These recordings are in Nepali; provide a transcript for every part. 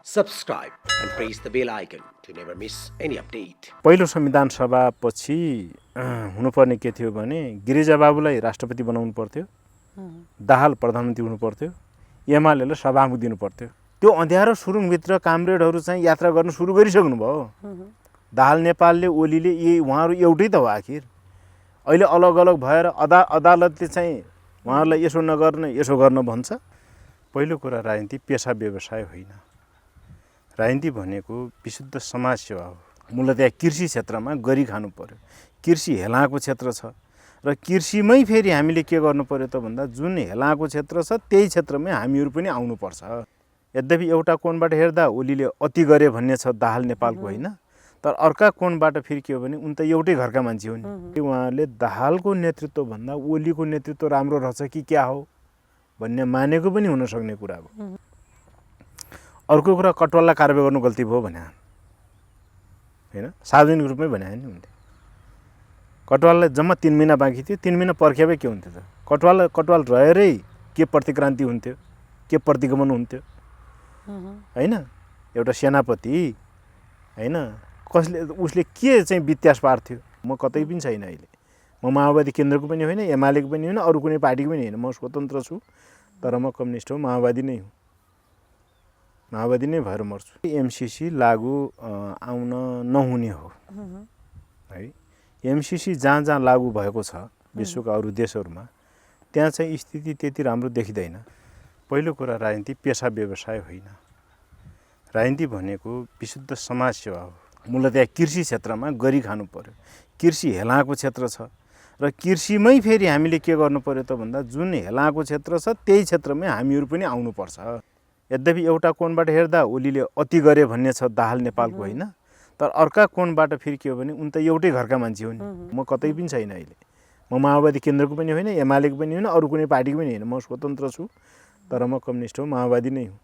subscribe and press the bell icon to never miss any update. पहिलो संविधान सभा पछि हुनुपर्ने के थियो भने गिरिजा बाबुलाई राष्ट्रपति बनाउनु पर्थ्यो, दाहाल प्रधानमन्त्री हुनु पर्थ्यो, एमालेले सभामुख दिनु पर्थ्यो। त्यो अँध्यारो सुरुङभित्र कामरेडहरू चाहिँ यात्रा गर्न सुरु गरिसक्नु भयो। दाहाल नेपालले ओलीले उहाँहरू एउटै त हो आखिर। अहिले अलग अलग भएर अदालतले चाहिँ उहाँहरूलाई यसो नगर्न यसो गर्न भन्छ। पहिलो कुरा राजनीति पेसा व्यवसाय होइन। राजनीति भनेको विशुद्ध समाज सेवा हो। मूलतया कृषि क्षेत्रमा गरी खानु पर्यो। कृषि हेलाको क्षेत्र छ र कृषिमै फेरि हामीले के गर्नु पर्यो त भन्दा जुन हेलाको क्षेत्र छ त्यही क्षेत्रमै हामीहरू पनि आउनुपर्छ। यद्यपि एउटा कोणबाट हेर्दा ओलीले अति गरे भन्ने छ दाहाल नेपालको होइन, तर अर्का कोणबाट फेरि के हो भने उन त एउटै घरका मान्छे हो नि। उहाँले दाहालको नेतृत्व भन्दा ओलीको नेतृत्व राम्रो रहेछ कि क्या हो भन्ने मानेको पनि हुन सक्ने कुरा हो। अर्को कुरा कटवाललाई कारबाही गर्नु गल्ती भयो भने होइन, सार्वजनिक रूपमै भने नि उनले। कटवाललाई जम्मा 3 महिना बाँकी थियो, 3 महिना पर्खे भए के हुन्थ्यो त? कटवाल रहेरै के प्रतिक्रान्ति हुन्थ्यो, के प्रतिगमन हुन्थ्यो होइन? एउटा सेनापति होइन, कसले उसले के चाहिँ व्यत्यास पार्थ्यो? म कतै पनि छैन अहिले। म माओवादी केन्द्रको पनि होइन, एमालेको पनि होइन, अरू कुनै पार्टीको पनि होइन। म स्वतन्त्र छु, तर म कम्युनिस्ट हो, माओवादी नै हुँ। माओवादी नै भएर मर्छु। एमसीसी लागू आउन नहुने हो है। एमसीसी जहाँ जहाँ लागू भएको छ विश्वका अरू देशहरूमा त्यहाँ चाहिँ स्थिति त्यति राम्रो देखिँदैन। पहिलो कुरा राजनीति पेसा व्यवसाय होइन। राजनीति भनेको विशुद्ध समाज सेवा हो। मूलतया कृषि क्षेत्रमा गरी खानु पर्यो। कृषि हेलाको क्षेत्र छ र कृषिमै फेरि हामीले के गर्नु पर्यो त भन्दा जुन हेलाको क्षेत्र छ त्यही क्षेत्रमै हामीहरू पनि आउनुपर्छ। यद्यपि एउटा कोणबाट हेर्दा ओलीले अति गरे भन्ने छ दाहाल नेपालको होइन, तर अर्का कोणबाट फेरि के हो भने उन त एउटै घरका मान्छे हो नि। म कतै पनि छैन अहिले। म माओवादी केन्द्रको पनि होइन, एमालेको पनि होइन, अरू कुनै पार्टीको पनि होइन। म स्वतन्त्र छु, तर म कम्युनिस्ट हो, माओवादी नै हुँ।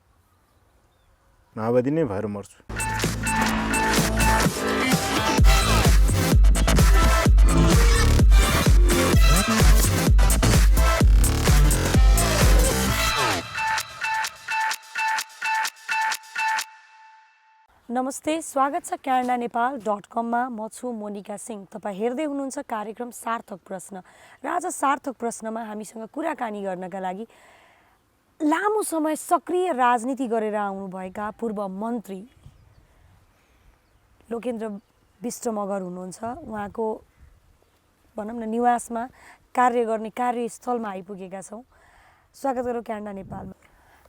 माओवादी नै भएर मर्छु। नमस्ते, स्वागत छ canadaNepal.com मा। म छु मोनिका सिंह। तपाईँ हेर्दै हुनुहुन्छ कार्यक्रम सार्थक प्रश्न र आज सार्थक प्रश्नमा हामीसँग कुराकानी गर्नका लागि लामो समय सक्रिय राजनीति गरेर आउनुभएका पूर्व मन्त्री लोकेन्द्र बिष्ट मगर हुनुहुन्छ। उहाँको भनौँ न निवासमा कार्य गर्ने कार्यस्थलमा आइपुगेका छौँ। स्वागत गरौँ क्यानाडा नेपालमा।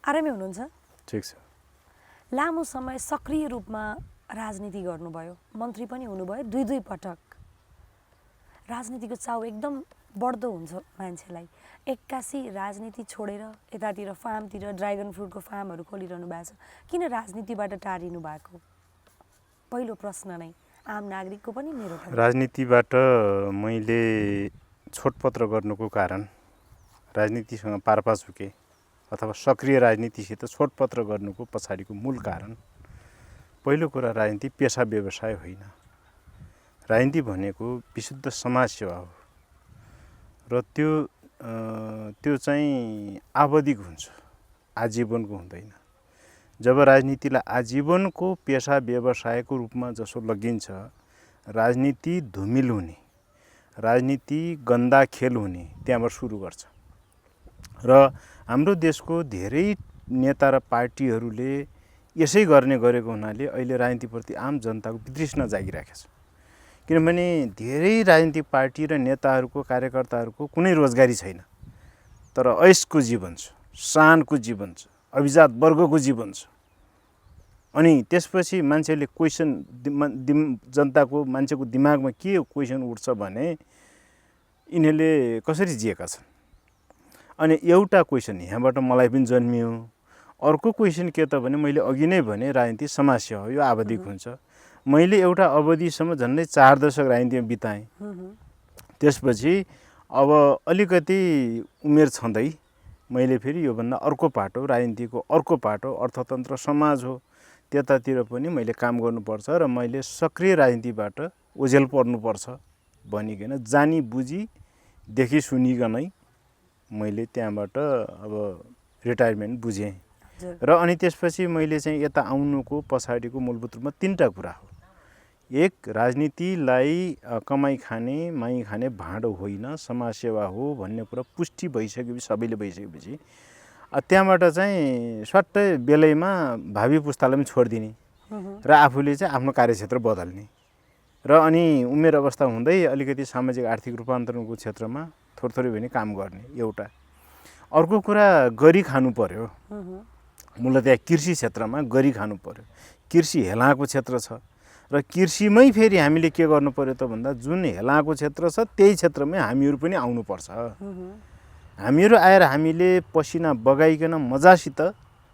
आरामै हुनुहुन्छ? ठिक छ। लामो समय सक्रिय रूपमा राजनीति गर्नुभयो, मन्त्री पनि हुनुभयो, दुई पटक। राजनीतिको चाउ एकदम बढ्दो हुन्छ मान्छेलाई। एक्कासी राजनीति छोडेर यतातिर फार्मतिर ड्रागन फ्रुटको फार्महरू खोलिरहनु भएको छ। किन राजनीतिबाट टारिनु भएको? पहिलो प्रश्न नै आम नागरिकको पनि मेरो पनि। राजनीतिबाट मैले छोडपत्र गर्नुको कारण, राजनीतिसँग पारपा झुके अथवा सक्रिय राजनीतिसित छोडपत्र गर्नुको पछाडिको मूल कारण, पहिलो कुरा राजनीति पेसा व्यवसाय होइन। राजनीति भनेको विशुद्ध समाज सेवा हो र त्यो चाहिँ आवधिक हुन्छ, आजीवनको हुँदैन। जब राजनीतिलाई आजीवनको पेसा व्यवसायको रूपमा जसो लगिन्छ, राजनीति धुमिल हुने, राजनीति गन्दा खेल हुने त्यहाँबाट सुरु गर्छ। र हाम्रो देशको धेरै नेता र पार्टीहरूले यसै गरेको हुनाले अहिले राजनीतिप्रति आम जनताको वितृष्णा जागिरहेको छ। किनभने धेरै राजनीतिक पार्टी र नेताहरूको कार्यकर्ताहरूको कुनै रोजगारी छैन, तर ऐशको जीवन छ, शानको जीवन छ, अभिजात वर्गको जीवन छ। अनि त्यसपछि मान्छेले क्वेसन, जनताको मान्छेको दिमागमा के क्वेसन उठ्छ भने यिनीहरूले कसरी जिएका छन्। अनि एउटा क्वेसन यहाँबाट मलाई पनि जन्मियो। अर्को क्वेसन के त भने मैले अघि नै भने राजनीति समाज सेवा हो, यो आवधिक हुन्छ। मैले एउटा अवधिसम्म झन्डै 4 दशक राजनीतिमा बिताएँ। त्यसपछि अब अलिकति उमेर छँदै मैले फेरि योभन्दा अर्को पाटो, राजनीतिको अर्को पाटो, अर्थतन्त्र समाज हो, त्यतातिर पनि मैले काम गर्नुपर्छ र मैले सक्रिय राजनीतिबाट ओझेल पर्नुपर्छ भनिकन जानी बुझी देखि सुनिकनै मैले त्यहाँबाट अब रिटायरमेन्ट बुझेँ। हजुर। र अनि त्यसपछि मैले चाहिँ यता आउनुको पछाडिको मूलभूत रूपमा 3टा कुरा हो। एक, राजनीतिलाई कमाई खाने माई खाने भाँडो होइन, समाजसेवा हो भन्ने कुरा पुष्टि भइसकेपछि, सबैले भइसकेपछि त्यहाँबाट चाहिँ सट्टै बेलैमा भावी पुस्तालाई पनि छोडिदिने र आफूले चाहिँ आफ्नो कार्यक्षेत्र बदल्ने र अनि उमेर अवस्था हुँदै अलिकति सामाजिक आर्थिक रूपान्तरणको क्षेत्रमा थोरै भए पनि काम गर्ने एउटा। अर्को कुरा, गरी खानु पर्यो। मूलतया कृषि क्षेत्रमा गरी खानु पर्यो। कृषि हेलाको क्षेत्र छ र कृषिमै फेरि हामीले के गर्नु पर्यो त भन्दा जुन हेलाको क्षेत्र छ त्यही क्षेत्रमै हामीहरू पनि आउनुपर्छ। हामीहरू आएर हामीले पसिना बगाइकन मजासित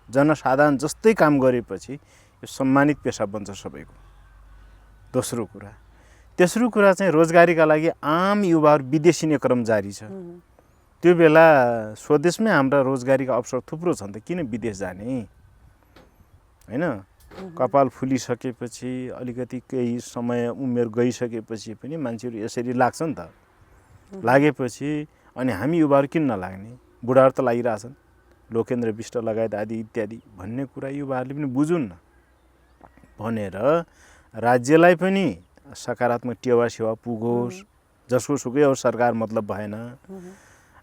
जनसाधारण जस्तै काम गरेपछि यो सम्मानित पेसा बन्छ सबैको। दोस्रो कुरा। तेस्रो कुरा चाहिँ रोजगारीका लागि आम युवाहरू विदेशिने क्रम जारी छ। त्यो बेला स्वदेशमै हाम्रा रोजगारीका अवसर थुप्रो छन् त किन विदेश जाने हैन। कपाल फुलिसकेपछि अलिकति केही समय उमेर गइसकेपछि पनि मान्छेहरू यसरी लाग्छ नि त। लागेपछि अनि हामी युवाहरू किन नलाग्ने, बुढाहरू त लागिरहेछन्, लोकेन्द्र विष्ट लगायत आदि इत्यादि भन्ने कुरा युवाहरूले पनि बुझुन् न भनेर राज्यलाई पनि सकारात्मक टेवा सेवा पुगोस्, जसको सुकै अब सरकार मतलब भएन।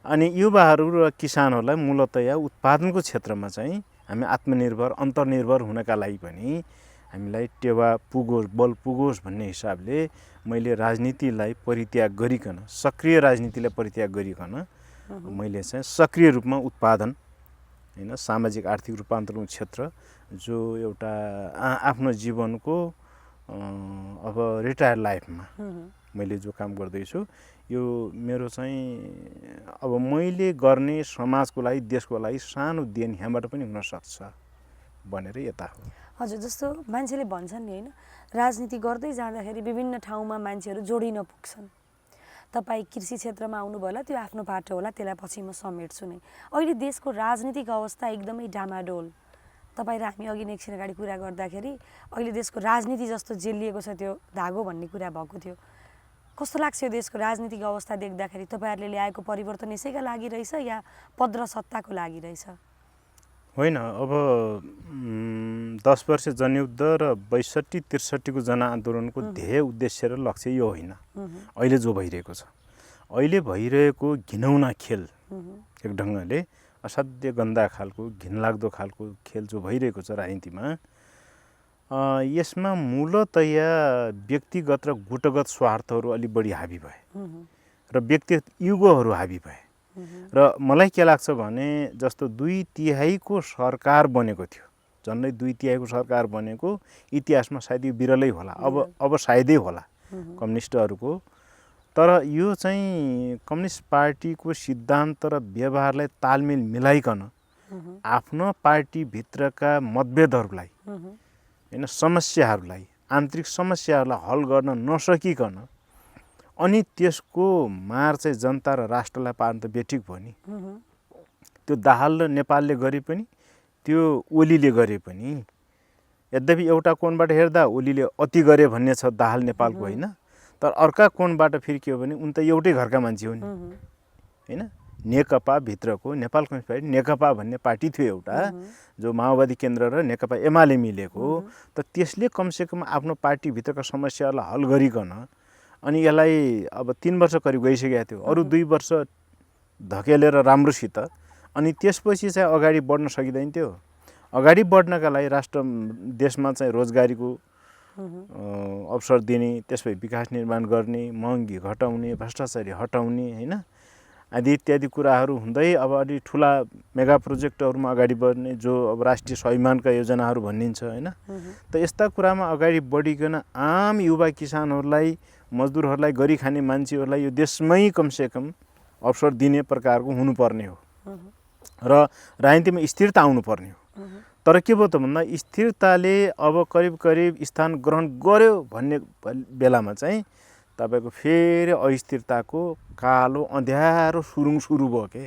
अनि युवाहरू र किसानहरूलाई मूलतया उत्पादनको क्षेत्रमा चाहिँ हामी आत्मनिर्भर अन्तर्निर्भर हुनका लागि पनि हामीलाई टेवा पुगोस्, बल पुगोस् भन्ने हिसाबले मैले राजनीतिलाई परित्याग गरिकन, सक्रिय राजनीतिलाई परित्याग गरिकन मैले चाहिँ सक्रिय रूपमा उत्पादन हैन, सामाजिक आर्थिक रूपान्तरण क्षेत्र जो एउटा आफ्नो जीवनको अब रिटायर लाइफमा मैले जो काम गर्दैछु यो मेरो चाहिँ अब मैले गर्ने समाजको लागि देशको लागि सानो देन यहाँबाट पनि हुन सक्छ भनेर यता हो। हजुर, जस्तो मान्छेले भन्छन् नि हैन, राजनीति गर्दै जाँदाखेरि विभिन्न ठाउँमा मान्छेहरू जोडिन पुग्छन्। तपाईँ कृषि क्षेत्रमा आउनुभयो होला, त्यो आफ्नो बाटो होला, त्यसलाई पछि म समेट्छु नै। अहिले देशको राजनीतिक अवस्था एकदमै डामाडोल। तपाईँ र हामी अघि नै एकछिन अगाडि कुरा गर्दाखेरि अहिले देशको राजनीति जस्तो जेलिएको छ त्यो धागो भन्ने कुरा भएको थियो। कस्तो लाग्छ यो देशको राजनीतिक अवस्था देख्दाखेरि? तपाईँहरूले ल्याएको परिवर्तन यसैका लागि रहेछ या पद र सत्ताको लागि रहेछ? होइन, अब 10 वर्ष जनयुद्ध र 62-63 को जनआन्दोलनको ध्येय उद्देश्य र लक्ष्य यो होइन अहिले जो भइरहेको छ। अहिले भइरहेको घिनौना खेल एक ढङ्गले असाध्य गन्दा खालको घिनलाग्दो खालको खेल जो भइरहेको छ राजनीतिमा, यसमा मूलतया व्यक्तिगत र गुटगत स्वार्थहरू अलि बढी हाबी भए र व्यक्तिगत युगोहरू हाबी भए। र मलाई के लाग्छ भने जस्तो 2/3 सरकार बनेको थियो, झन्डै 2/3 सरकार बनेको इतिहासमा सायद यो बिरलै होला, अब सायदै होला कम्युनिस्टहरूको। तर यो चाहिँ कम्युनिस्ट पार्टीको सिद्धान्त र व्यवहारलाई तालमेल मिलाइकन आफ्नो पार्टीभित्रका मतभेदहरूलाई हैन, समस्याहरूलाई, आन्तरिक समस्याहरूलाई हल गर्न नसकिकन अनि त्यसको मार चाहिँ जनता र राष्ट्रलाई पार्न त बेठिक भयो नि। त्यो दाहाल र नेपालले गरे पनि त्यो ओलीले गरे पनि, यद्यपि एउटा कोणबाट हेर्दा ओलीले अति गरे भन्ने छ दाहाल नेपालको होइन, तर अर्का कोणबाट फेरि के हो भने उन त एउटै घरका मान्छे हो नि हैन। नेकपा भित्रको नेपाल कम्युनिस्ट पार्टी नेकपा भन्ने पार्टी थियो एउटा जो माओवादी केन्द्र र नेकपा एमाले मिलेको, त त्यसले कमसेकम आफ्नो पार्टीभित्रका समस्याहरूलाई हल गरिकन अनि यसलाई अब 3 वर्ष करिब गइसकेको थियो, अरू 2 वर्ष धकेलेर राम्रोसित अनि त्यसपछि चाहिँ अगाडि बढ्न सकिँदैन थियो। अगाडि बढ्नका लागि राष्ट्र देशमा चाहिँ रोजगारीको अवसर दिने, त्यसपछि विकास निर्माण गर्ने, महँगी घटाउने, भ्रष्टाचारी हटाउने हैन आदि इत्यादि कुराहरू हुँदै अब अलि ठुला मेगा प्रोजेक्टहरूमा अगाडि बढ्ने जो अब राष्ट्रिय स्वाभिमानका योजनाहरू भनिन्छ हैन। त यस्ता कुरामा अगाडि बढिकन आम युवा किसानहरूलाई, मजदुरहरूलाई, गरी खाने मान्छेहरूलाई यो देशमै कमसेकम अवसर दिने प्रकारको हुनुपर्ने हो र राजनीतिमा स्थिरता आउनुपर्ने हो। तर के भयो त भन्दा स्थिरताले अब करिब स्थान ग्रहण गर्यो भन्ने बेलामा चाहिँ तपाईको फेरि अस्थिरताको कालो अँध्यारो सुरुङ सुरु भयो के।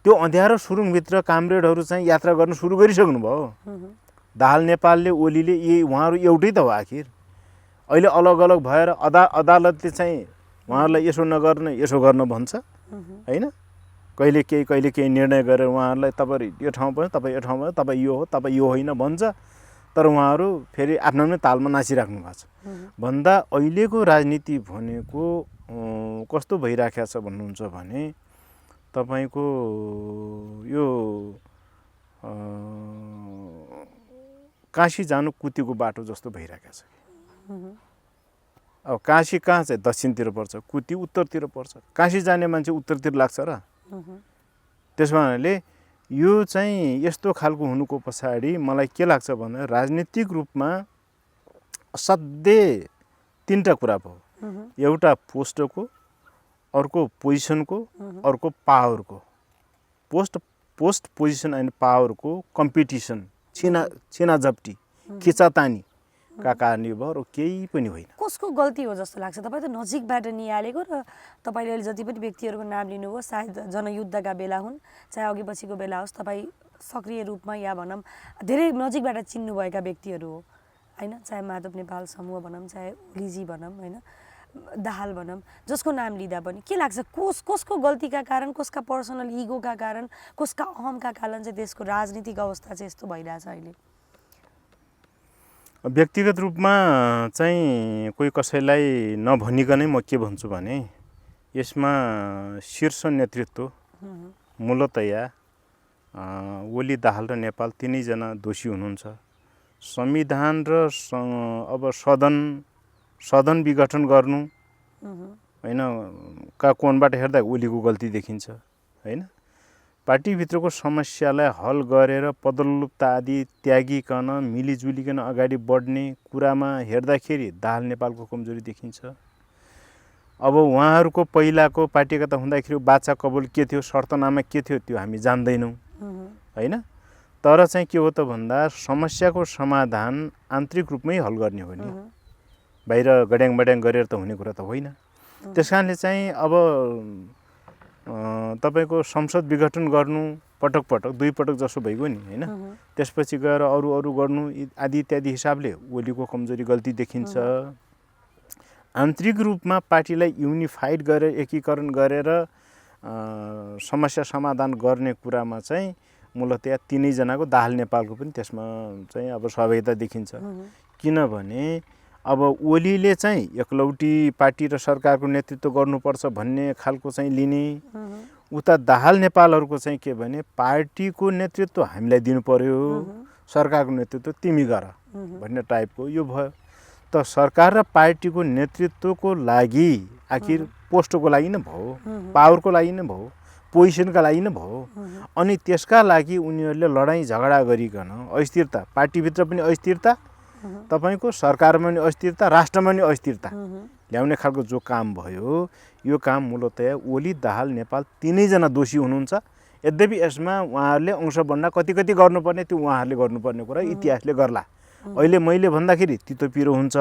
त्यो अँध्यारो सुरुङभित्र कामरेडहरू चाहिँ यात्रा गर्न सुरु गरिसक्नु भयो। दाहाल नेपालले ओलीले यही उहाँहरू एउटै त हो आखिर। अहिले अलग अलग भएर अदालतले चाहिँ उहाँहरूलाई यसो नगर्ने यसो गर्न भन्छ हैन। कहिले केही निर्णय गरेर उहाँहरूलाई तपाईँ यो ठाउँ भयो, तपाईँ यो ठाउँ भयो, तपाईँ यो हो, तपाईँ यो होइन भन्छ। तर उहाँहरू फेरि आफ्नो आफ्नै तालमा नाचिराख्नु भएको छ। भन्दा अहिलेको राजनीति भनेको कस्तो भइराखेको छ भन्नुहुन्छ भने तपाईँको यो काशी जानु कुतीको बाटो जस्तो भइरहेको छ। अब काशी कहाँ चाहिँ दक्षिणतिर पर्छ, कुती उत्तरतिर पर्छ। काशी जाने मान्छे उत्तरतिर लाग्छ र? त्यसो हुनाले यो चाहिँ यस्तो खालको हुनुको पछाडि मलाई के लाग्छ भने राजनीतिक रूपमा असाध्यै तीनटा कुरा भयो। एउटा पोस्टको, अर्को पोजिसनको, अर्को पावरको। पोस्ट पोजिसन एन्ड पावरको कम्पिटिसन, छिनाझप्टी, खिचातानीका कारणले भयो र केही पनि होइन। कसको गल्ती हो जस्तो लाग्छ? तपाईँ त नजिकबाट निहालेको र तपाईँले अहिले जति पनि व्यक्तिहरूको नाम लिनुभयो सायद जनयुद्धका बेला हुन्, चाहे अघि पछिको बेला होस्, तपाईँ सक्रिय रूपमा या भनौँ धेरै नजिकबाट चिन्नुभएका व्यक्तिहरू हो होइन? चाहे माधव नेपाल समूह भनौँ, चाहे ओलीजी भनौँ होइन, दाहाल भनौँ, जसको नाम लिँदा पनि के लाग्छ कसको गल्तीका कारण, कसका पर्सनल इगोका कारण, कसका अहमका कारण चाहिँ देशको राजनीतिक अवस्था चाहिँ यस्तो भइरहेछ अहिले? व्यक्तिगत रूपमा चाहिँ कोही कसैलाई नभनिकनै म के भन्छु भने यसमा शीर्ष नेतृत्व मूलतया ओली, दाहाल र नेपाल तिनैजना दोषी हुनुहुन्छ। संविधान र अब सदन विघटन गर्नु होइन का कोणबाट हेर्दा ओलीको गल्ती देखिन्छ होइन? पार्टीभित्रको समस्यालाई हल गरेर पदोन्नति आदि त्यागिकन मिलिजुलिकन अगाडि बढ्ने कुरामा हेर्दाखेरि दाहाल नेपालको कमजोरी देखिन्छ। अब उहाँहरूको पहिलाको पार्टीगत हुँदाखेरि बाचा कबुल के थियो, शर्तनामा के थियो त्यो हामी जान्दैनौँ होइन? तर चाहिँ के हो त भन्दा समस्याको समाधान आन्तरिक रूपमै हल गर्ने हो नि, बाहिर गड्याङ बड्याङ गरेर त हुने कुरा त होइन। त्यस कारणले चाहिँ अब तपाईँको संसद विघटन गर्नु पटक दुई पटक जसो भइगयो नि होइन? त्यसपछि गएर अरू गर्नु आदि इत्यादि हिसाबले ओलीको कमजोरी गल्ती देखिन्छ। आन्तरिक रूपमा पार्टीलाई युनिफाइड गरेर एकीकरण गरेर समस्या समाधान गर्ने कुरामा चाहिँ मूलतया तिनैजनाको दाहाल नेपालको पनि त्यसमा चाहिँ अब सहभागिता देखिन्छ। किनभने अब ओलीले चाहिँ एकलौटी पार्टी र सरकारको नेतृत्व गर्नुपर्छ भन्ने खालको चाहिँ लिने, उता दाहाल नेपालहरूको चाहिँ के भने पार्टीको नेतृत्व हामीलाई दिनु पर्यो, सरकारको नेतृत्व तिमी गर भन्ने टाइपको यो भयो। त सरकार र पार्टीको नेतृत्वको लागि आखिर पोस्टको लागि नै भयो, पावरको लागि नै भयो, पोजिसनका लागि नै भयो। अनि त्यसका लागि उनीहरूले लडाइँ झगडा गरिकन अस्थिरता, पार्टीभित्र पनि अस्थिरता, तपाईँको सरकारमा पनि अस्थिरता, राष्ट्रमा पनि अस्थिरता ल्याउने खालको जो काम भयो, यो काम मूलतया ओली, दाहाल, नेपाल तिनैजना दोषी हुनुहुन्छ। यद्यपि यसमा उहाँहरूले अंश बन्ना कति गर्नुपर्ने त्यो उहाँहरूले गर्नुपर्ने कुरा इतिहासले गर्ला। अहिले मैले भन्दाखेरि तितो पिरो हुन्छ,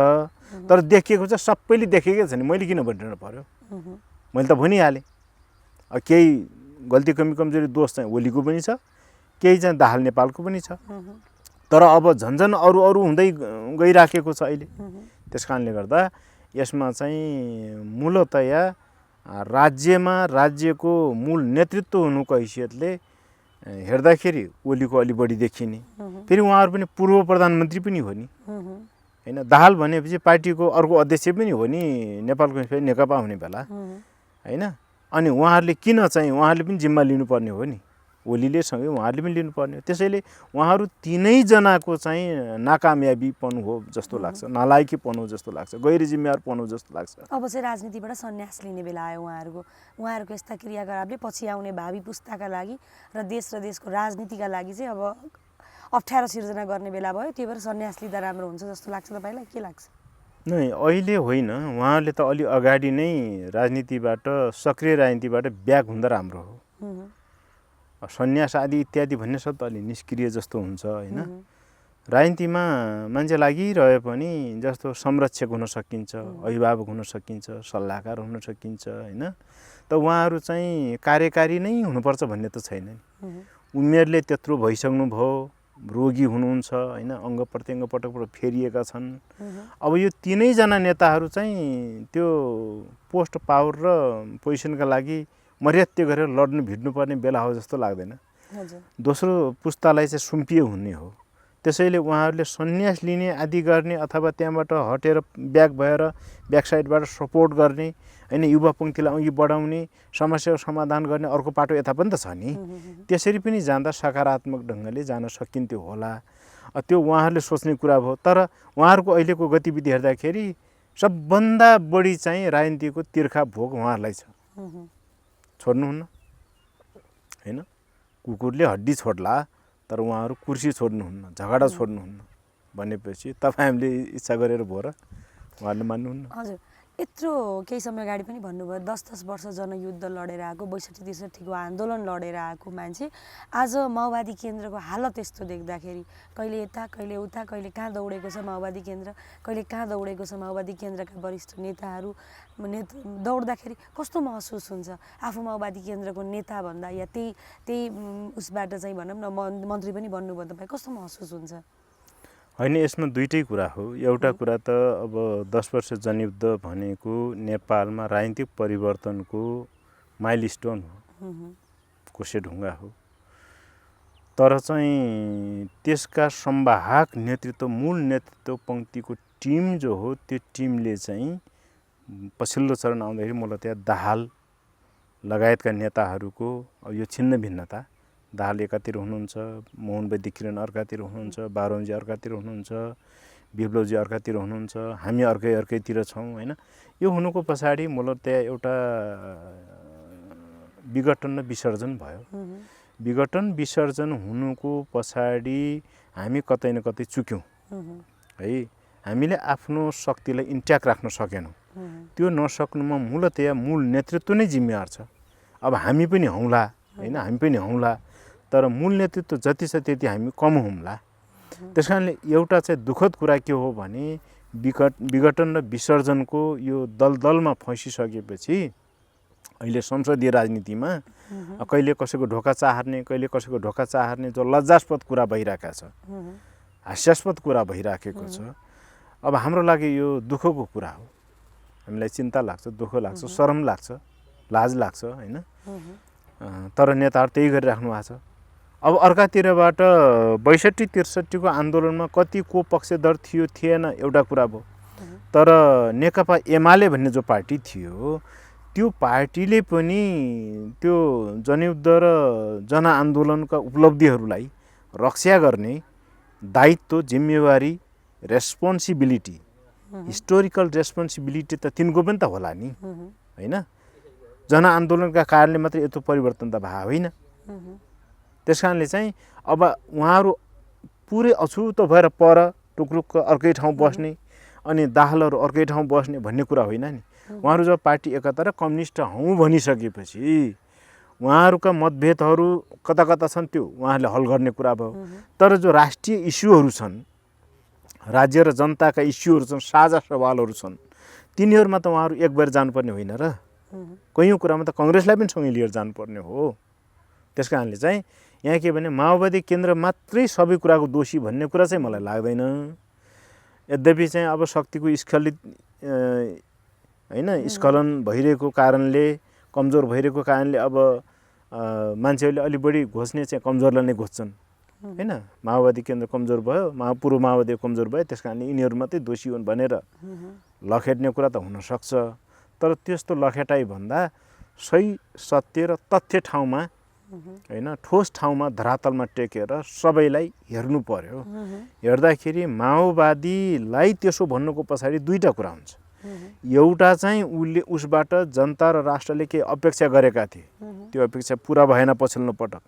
तर देखिएको छ सबैले देखेकै छ नि, मैले किन भनिरहनु पर्यो? मैले त भनिहालेँ। केही गल्ती कमजोरी दोष चाहिँ ओलीको पनि छ, केही चाहिँ दाहाल नेपालको पनि छ। तर अब झन्झन अरू हुँदै गइराखेको छ अहिले। त्यस कारणले गर्दा यसमा चाहिँ मूलतया राज्यको मूल नेतृत्व हुनुको हैसियतले हेर्दाखेरि ओलीको अलि बढी देखिने। फेरि उहाँहरू पनि पूर्व प्रधानमन्त्री पनि हो नि होइन? दाहाल भनेपछि पार्टीको अर्को अध्यक्ष पनि हो नि नेपालको नेकपा हुने बेला होइन? अनि उहाँहरूले किन चाहिँ उहाँहरूले पनि जिम्मा लिनुपर्ने हो नि, ओलीले सँगै उहाँहरूले पनि लिनुपर्ने हो। त्यसैले उहाँहरू तिनैजनाको चाहिँ नाकामयाबीपन हो जस्तो लाग्छ, नालायकीपन हो जस्तो लाग्छ, गैर जिम्मेवारपन हो जस्तो लाग्छ। अब चाहिँ राजनीतिबाट सन्यास लिने बेला आयो उहाँहरूको यस्ता क्रियाकलापले पछि आउने भावी पुस्ताका लागि र देशको राजनीतिका लागि चाहिँ अब अप्ठ्यारो सिर्जना गर्ने बेला भयो। त्यही भएर सन्यास लिँदा राम्रो हुन्छ जस्तो लाग्छ तपाईँलाई? के लाग्छ? नै अहिले होइन, उहाँहरूले त अलि अगाडि नै राजनीतिबाट, सक्रिय राजनीतिबाट ब्याक हुँदा राम्रो हो। सन्यास आदि इत्यादि भन्ने शब्द अलि निष्क्रिय जस्तो हुन्छ होइन? राजनीतिमा मान्छे लागिरहे पनि जस्तो संरक्षक हुन सकिन्छ, अभिभावक हुन सकिन्छ, सल्लाहकार हुन सकिन्छ होइन? त उहाँहरू चाहिँ कार्यकारी नै हुनुपर्छ भन्ने त छैन नि। उमेरले त्यत्रो भइसक्नु भयो, रोगी हुनुहुन्छ होइन? अङ्ग प्रत्यङ्ग पटक फेरिएका छन्। अब यो तिनैजना नेताहरू चाहिँ त्यो पोस्ट, पावर र पोजिसनका लागि मर्यादा गरेर लड्नु भिड्नुपर्ने बेला हो जस्तो लाग्दैन। हजुर दोस्रो पुस्तालाई चाहिँ सुम्पिए हुने हो। त्यसैले उहाँहरूले सन्यास लिने आदि गर्ने अथवा त्यहाँबाट हटेर ब्याक भएर ब्याक साइडबाट सपोर्ट गर्ने हैन, युवा पङ्क्तिलाई अघि बढाउने, समस्याको समाधान गर्ने अर्को पाटो यता पनि त छ नि। त्यसरी पनि जाँदा सकारात्मक ढङ्गले जान सकिन्थ्यो होला। त्यो उहाँहरूले सोच्ने कुरा भयो। तर उहाँहरूको अहिलेको गतिविधि हेर्दाखेरि सबभन्दा बढी चाहिँ राजनीतिको तिर्खा भोग उहाँहरूलाई छ। छोड्नुहुन्न हैन, कुकुरले हड्डी छोड्ला तर उहाँहरू कुर्सी छोड्नुहुन्न, झगडा छोड्नुहुन्न भनेपछि तपाईँ हामीले इच्छा गरेर भयो र उहाँहरूले मान्नुहुन्न। हजुर, यत्रो केही समय अगाडि पनि भन्नुभयो 10-10 वर्ष जनयुद्ध लडेर आएको, 62-63को आन्दोलन लडेर आएको मान्छे आज माओवादी केन्द्रको हालत यस्तो देख्दाखेरि कहिले यता कहिले उता, कहिले कहाँ दौडेको छ माओवादी केन्द्र, कहिले कहाँ दौडेको छ माओवादी केन्द्रका वरिष्ठ नेताहरू, दौड्दाखेरि कस्तो महसुस हुन्छ? आफू माओवादी केन्द्रको नेता भन्दा या त्यही उसबाट चाहिँ भनौँ न मन्त्री पनि बन्नुभयो, तपाईँ कस्तो महसुस हुन्छ? होइन, यसमा दुईटै कुरा हो। एउटा कुरा त अब 10 वर्ष जनयुद्ध भनेको नेपालमा राजनीतिक परिवर्तनको माइलस्टोन हो, कोसेढुङ्गा हो। तर चाहिँ त्यसका संवाहक नेतृत्व, मूल नेतृत्व पङ्क्तिको टिम जो हो त्यो टिमले चाहिँ पछिल्लो चरण आउँदाखेरि मलाई त्यहाँ दाहाल लगायतका नेताहरूको यो छिन्न भिन्नता, दाहाल एकातिर हुनुहुन्छ, मोहन वैद्य किरण अर्कातिर हुनुहुन्छ, बाह्रौँजी अर्कातिर हुनुहुन्छ, विप्लवजी अर्कातिर हुनुहुन्छ, हामी अर्कैतिर छौँ हैन। यो हुनुको पछाडि मलाई त्यहाँ एउटा विघटन र विसर्जन भयो। विघटन विसर्जन हुनुको पछाडि हामी कतै न कतै चुक्यौँ है। हामीले आफ्नो शक्तिलाई इन्ट्याक्ट राख्न सकेनौँ। त्यो नसक्नुमा मूलतया मूल नेतृत्व नै जिम्मेवार छ। अब हामी पनि हौँला हैन, हामी पनि हौँला, तर मूल नेतृत्व जति छ त्यति हामी कम हौँला। त्यस कारणले एउटा चाहिँ दुःखद कुरा के हो भने विघटन र विसर्जनको यो दलदलमा फँसिसकेपछि अहिले संसदीय राजनीतिमा कहिले कसैको ढोका चाहर्ने, कहिले कसैको ढोका चाहर्ने जो लज्जास्पद कुरा भइरहेका छ, हास्यास्पद कुरा भइराखेको छ। अब हाम्रो लागि यो दुःखको कुरा हो। हामीलाई चिन्ता लाग्छ, दुःख लाग्छ, शरम लाग्छ, लाज लाग्छ हैन। तर नेताहरू त्यही गरिराख्नु भएको छ। अब अर्कातिरबाट 62-63को आन्दोलनमा कति को पक्षधर थियो थिएन एउटा कुरा भयो। तर नेकपा एमाले भन्ने जो पार्टी थियो त्यो पार्टीले पनि त्यो जनयुद्ध र जनआन्दोलनका उपलब्धिहरूलाई रक्षा गर्ने दायित्व, जिम्मेवारी, रेस्पोन्सिबिलिटी, हिस्टोरिकल रेस्पोन्सिबिलिटी त तिनको पनि त होला नि हैन। जनआन्दोलनका कारणले मात्रै यत्रो परिवर्तन त भएको होइन। त्यस कारणले चाहिँ अब उहाँहरू पुरै अछुतो भएर पर टुक्रुक्क अर्कै ठाउँ बस्ने अनि दाहालहरू अर्कै ठाउँ बस्ने भन्ने कुरा होइन नि। उहाँहरू जब पार्टी एकता र कम्युनिस्ट हौँ भनिसकेपछि उहाँहरूका मतभेदहरू कता कता छन् त्यो उहाँहरूले हल गर्ने कुरा भयो। तर जो राष्ट्रिय इस्युहरू छन्, राज्य र जनताका इस्युहरू छन्, साझा सवालहरू छन्, तिनीहरूमा त उहाँहरू एक बेर जानुपर्ने होइन र। कयौँ कुरामा त कङ्ग्रेसलाई पनि सँगै लिएर जानुपर्ने हो। त्यस कारणले चाहिँ यहाँ के भने माओवादी केन्द्र मात्रै सबै कुराको दोषी भन्ने कुरा चाहिँ मलाई लाग्दैन। यद्यपि चाहिँ अब शक्तिको स्खलित हैन, स्खलन भइरहेको कारणले, कमजोर भइरहेको कारणले अब मान्छेहरूले अलि बढी घोच्ने चाहिँ कमजोरलाई नै घोच्छन् हैन। माओवादी केन्द्र कमजोर भयो, पूर्व माओवादी कमजोर भयो, त्यस कारणले यिनीहरू मात्रै दोषी हुन् भनेर लखेट्ने कुरा त हुनसक्छ। तर त्यस्तो लखेटाइ भन्दा सही सत्य र तथ्य ठाउँमा हैन, ठोस ठाउँमा धरातलमा टेकेर सबैलाई हेर्नु पर्यो। हेर्दाखेरि माओवादीलाई त्यसो भन्नुको पछाडि दुईटा कुरा हुन्छ। एउटा चाहिँ उसबाट जनता र राष्ट्रले केही अपेक्षा गरेका थिए, त्यो अपेक्षा पुरा भएन पछिल्लो पटक।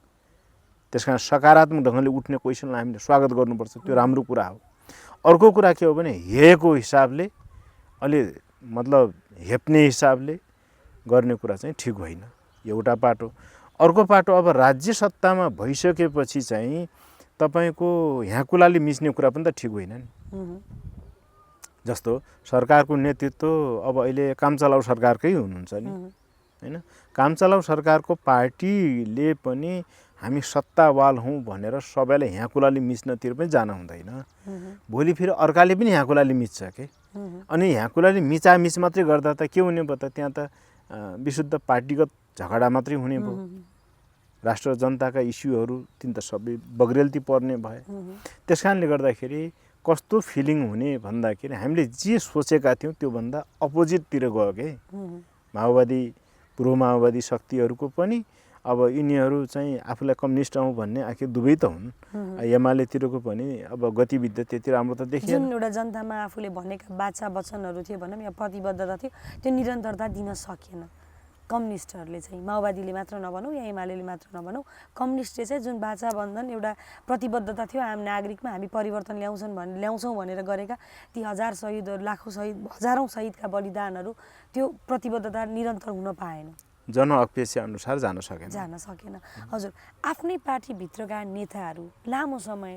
त्यसकारण सकारात्मक ढङ्गले उठ्ने क्वेसनलाई हामीले स्वागत गर्नुपर्छ, त्यो राम्रो कुरा हो। अर्को कुरा के हो भने हेको हिसाबले अलि मतलब हेप्ने हिसाबले गर्ने कुरा चाहिँ ठिक होइन, एउटा पाटो। अर्को पाटो अब राज्य सत्तामा भइसकेपछि चाहिँ तपाईँको ह्याकुलाले मिच्ने कुरा पनि त ठिक होइन नि। जस्तो सरकारको नेतृत्व अब अहिले कामचलाउ सरकारकै हुनुहुन्छ नि हैन। कामचलाउ सरकारको पार्टीले पनि हामी सत्तावाल हौँ भनेर सबैलाई ह्याकुलाले मिच्नतिर पनि जान हुँदैन। भोलि फेरि अर्काले पनि ह्याकुलाले मिच्छ के। अनि ह्याकुलाले मिचामिच मात्रै गर्दा त के हुने भयो त, त्यहाँ त विशुद्ध पार्टीगत झगडा मात्रै हुने भयो। राष्ट्र जनताका इस्युहरू तिन त सबै बग्रेल्ती पर्ने भए। त्यस कारणले गर्दाखेरि कस्तो फिलिङ हुने भन्दाखेरि हामीले जे सोचेका थियौँ त्योभन्दा अपोजिटतिर गयो के। माओवादी पूर्व माओवादी शक्तिहरूको पनि अब यिनीहरू चाहिँ आफूलाई कम्युनिस्ट हौँ भन्ने आखिर दुवै त हुन्। एमालेतिरको पनि अब गतिविधि त्यति राम्रो त देखिएन। जुन एउटा जनतामा आफूले भनेका बाचा वचनहरू थियो भनौँ या प्रतिबद्धता थियो त्यो निरन्तरता दिन सकेन कम्युनिस्टहरूले चाहिँ। माओवादीले मात्र नभनौँ या एमाले मात्र नभनौँ, कम्युनिस्टले चाहिँ जुन बाचा बन्धन एउटा प्रतिबद्धता थियो आम नागरिकमा हामी परिवर्तन ल्याउँछौँ भनेर गरेका ती हजार शहीदहरू, लाखौँ शहीद, हजारौँ शहीदका बलिदानहरू त्यो प्रतिबद्धता निरन्तर हुन पाएन, जनअपेक्षा अनुसार जान सकेन। हजुर, आफ्नै पार्टीभित्रका नेताहरू लामो समय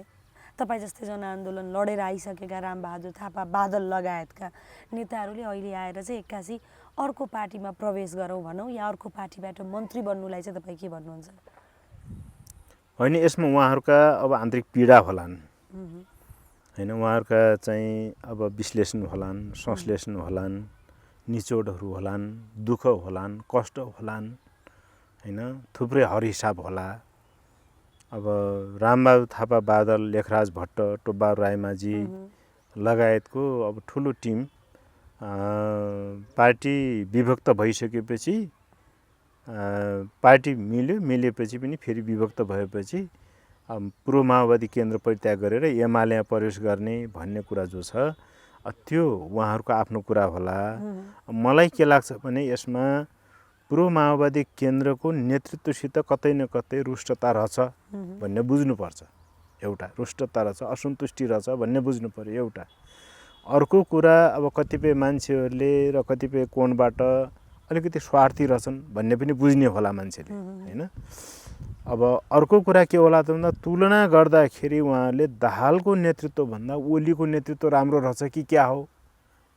तपाईँ जस्तै जनआन्दोलन लडेर आइसकेका रामबहादुर थापा, बादल लगायतका नेताहरूले अहिले आएर चाहिँ एक्कासी अर्को पार्टीमा प्रवेश गरौँ भनौँ या अर्को पार्टीबाट मन्त्री बन्नुलाई चाहिँ तपाईँ के भन्नुहुन्छ? होइन, यसमा उहाँहरूका अब आन्तरिक पीडा होलान् होइन, उहाँहरूका चाहिँ अब विश्लेषण होलान्, संश्लेषण होलान्, निचोडहरू होलान्, दुःख होलान्, कष्ट होलान् होइन, थुप्रै हरहिसाब होला। अब रामबहादुर थापा, बादल, लेखराज भट्ट, टोपबहादुर रायमाझी लगायतको अब ठुलो टिम पार्टी विभक्त भइसकेपछि पार्टी मिलेपछि पनि फेरि विभक्त भएपछि पूर्व माओवादी केन्द्र परित्याग गरेर एमालेमा प्रवेश गर्ने भन्ने कुरा जो छ त्यो उहाँहरूको आफ्नो कुरा होला। मलाई के लाग्छ भने यसमा पूर्व माओवादी केन्द्रको नेतृत्वसित कतै न कतै रुष्टता रहेछ भन्ने बुझ्नुपर्छ। एउटा रुष्टता रहेछ, असन्तुष्टि रहेछ भन्ने बुझ्नु पर्यो एउटा। अर्को कुरा अब कतिपय मान्छेहरूले र कतिपय कोणबाट अलिकति स्वार्थी रहेछन् भन्ने पनि बुझ्ने होला मान्छेले होइन। अब अर्को कुरा के होला त भन्दा तुलना गर्दाखेरि उहाँहरूले दाहालको नेतृत्वभन्दा ओलीको नेतृत्व राम्रो रहेछ कि क्या हो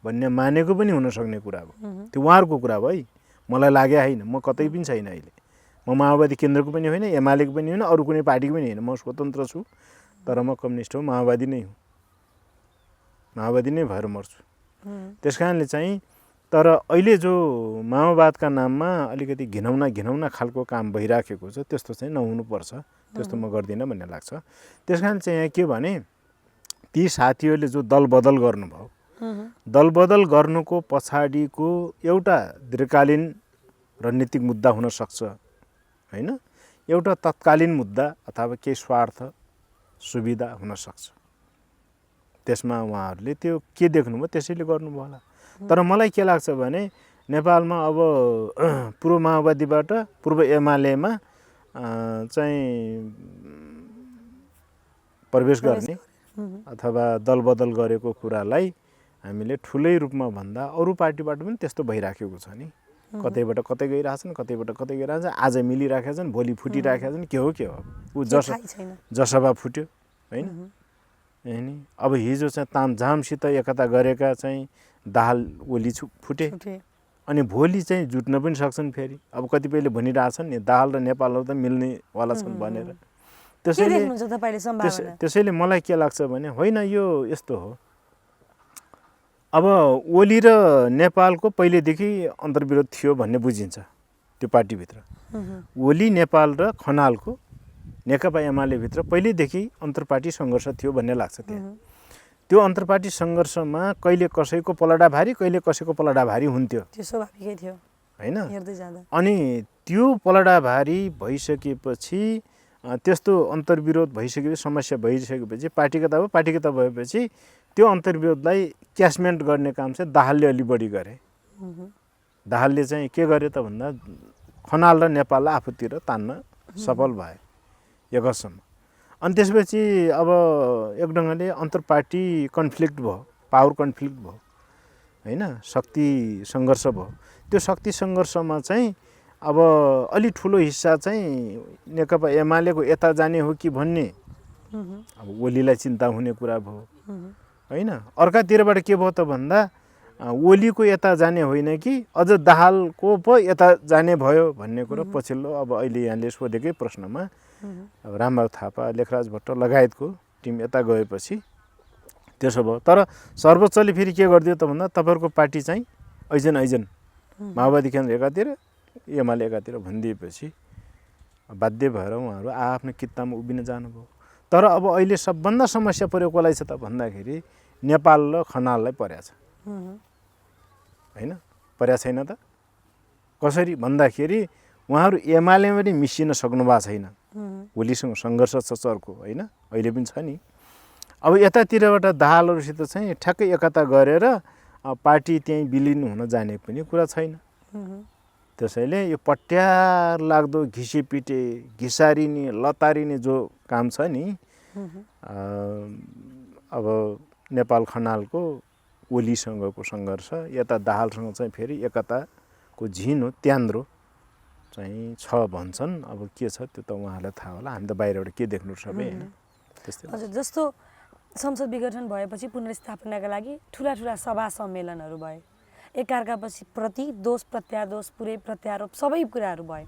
भन्ने मानेको पनि हुनसक्ने कुरा हो। त्यो उहाँहरूको कुरा हो है, मलाई लागे होइन। म कतै पनि छैन अहिले, म माओवादी केन्द्रको पनि होइन, एमालेको पनि होइन, अरू कुनै पार्टीको पनि होइन। म स्वतन्त्र छु, तर म कम्युनिस्ट हो, माओवादी नै हुँ, माओवादी नै भएर मर्छु। त्यस कारणले चाहिँ तर अहिले जो माओवादका नाममा अलिकति घिनौना खालको काम भइराखेको छ त्यस्तो चाहिँ नहुनुपर्छ, त्यस्तो म गर्दिनँ भन्ने लाग्छ। त्यस कारण चाहिँ यहाँ के भने ती साथीहरूले जो दलबदल गर्नुभयो, दलबदल गर्नुको पछाडिको एउटा दीर्घकालीन रणनीतिक मुद्दा हुनसक्छ होइन, एउटा तत्कालीन मुद्दा अथवा केही स्वार्थ सुविधा हुनसक्छ। त्यसमा उहाँहरूले त्यो के देख्नुभयो त्यसैले गर्नुभयो होला। तर मलाई के लाग्छ भने नेपालमा अब पूर्व माओवादीबाट पूर्व एमालेमा चाहिँ प्रवेश गर्ने अथवा दलबदल गरेको कुरालाई हामीले ठुलै रूपमा भन्दा अरू पार्टीबाट पनि त्यस्तो भइराखेको छ नि। कतैबाट कतै गइरहेछन्, कतैबाट कतै गइरहेछन्, आज मिलिराखेका छन्, भोलि फुटिराखेका छन्। के हो ऊ जसभा फुट्यो होइन। अनि अब हिजो चाहिँ तामझामसित एकता गरेका चाहिँ दाहाल ओली फुटे, अनि भोलि चाहिँ जुट्न पनि सक्छन् फेरि। अब कतिपयले भनिरहेछन् नि दाहाल र नेपालहरू त मिल्नेवाला छन् भनेर। त्यसैले मलाई के लाग्छ भने होइन, यो यस्तो हो। अब ओली र नेपालको पहिलेदेखि अन्तर्विरोध थियो भन्ने बुझिन्छ त्यो पार्टीभित्र। ओली नेपाल र खनालको नेकपा एमालेभित्र पहिलेदेखि अन्तर्पार्टी सङ्घर्ष थियो भन्ने लाग्छ। त्यहाँ त्यो अन्तर्पार्टी सङ्घर्षमा कहिले कसैको पलडा भारी, कहिले कसैको पलडा भारी हुन्थ्यो, त्यो स्वाभाविकै थियो होइन। अनि त्यो पलडा भारी भइसकेपछि त्यस्तो अन्तर्विरोध भइसकेपछि, समस्या भइसकेपछि पार्टीगत भयो। पार्टीगत भएपछि त्यो अन्तर्विरोधलाई क्यासमेन्ट गर्ने काम चाहिँ दाहालले अलि बढी गरे। दाहालले चाहिँ के गरे त भन्दा खनाल र नेपाललाई आफूतिर तान्न सफल भए एकसम्म। अनि त्यसपछि अब एक ढङ्गले अन्तर्पार्टी कन्फ्लिक्ट भयो, पावर कन्फ्लिक्ट भयो होइन, शक्ति सङ्घर्ष भयो। त्यो शक्ति सङ्घर्षमा चाहिँ अब अलि ठुलो हिस्सा चाहिँ नेकपा एमालेको यता जाने हो कि भन्ने अब ओलीलाई चिन्ता हुने कुरा भयो होइन। अर्कातिरबाट के भयो त भन्दा ओलीको यता जाने होइन कि अझ दाहालको पो यता जाने भयो भन्ने कुरो पछिल्लो अब अहिले यहाँले सोधेकै प्रश्नमा अब रामबहादुर थापा, लेखराज भट्ट लगायतको टिम यता गएपछि त्यसो भयो। तर सर्वोच्चले फेरि के गरिदियो त भन्दा तपाईँहरूको पार्टी चाहिँ ऐजन माओवादी केन्द्र एकातिर एमाले एकातिर भनिदिएपछि बाध्य भएर उहाँहरू आफ्नो कित्तामा उभिन जानुभयो। तर अब अहिले सबभन्दा समस्या पऱ्यो कसलाई छ त भन्दाखेरि नेपाल र खनाललाई परेको छ होइन, परेको छैन त। कसरी भन्दाखेरि उहाँहरू एमालेमा पनि मिसिन सक्नु भएको छैन, ओलीसँग सङ्घर्ष छ चर्को होइन, अहिले पनि छ नि। अब यतातिरबाट दाहालहरूसित चाहिँ ठ्याक्कै एकता गरेर पार्टी त्यहीँ विलिन हुन जाने पनि कुरा छैन। त्यसैले यो पट्यार लाग्दो घिसेपिटे घिसारिने लतारिने जो काम छ नि, अब नेपाल खनालको ओलीसँगको सङ्घर्ष, यता दाहालसँग चाहिँ फेरि एकताको झिनो त्यान्द्रो चाहिँ छ भन्छन्। अब के छ त्यो त उहाँहरूलाई थाहा होला, हामी त बाहिरबाट के देख्नु सबै होइन। त्यस्तै हजुर, जस्तो संसद विघटन भएपछि पुनर्स्थापनाका लागि ठुला ठुला सभा सम्मेलनहरू भए, एकअर्कापछि प्रति दोष प्रत्यादोष पुरै प्रत्यारोप सबै कुराहरू भए।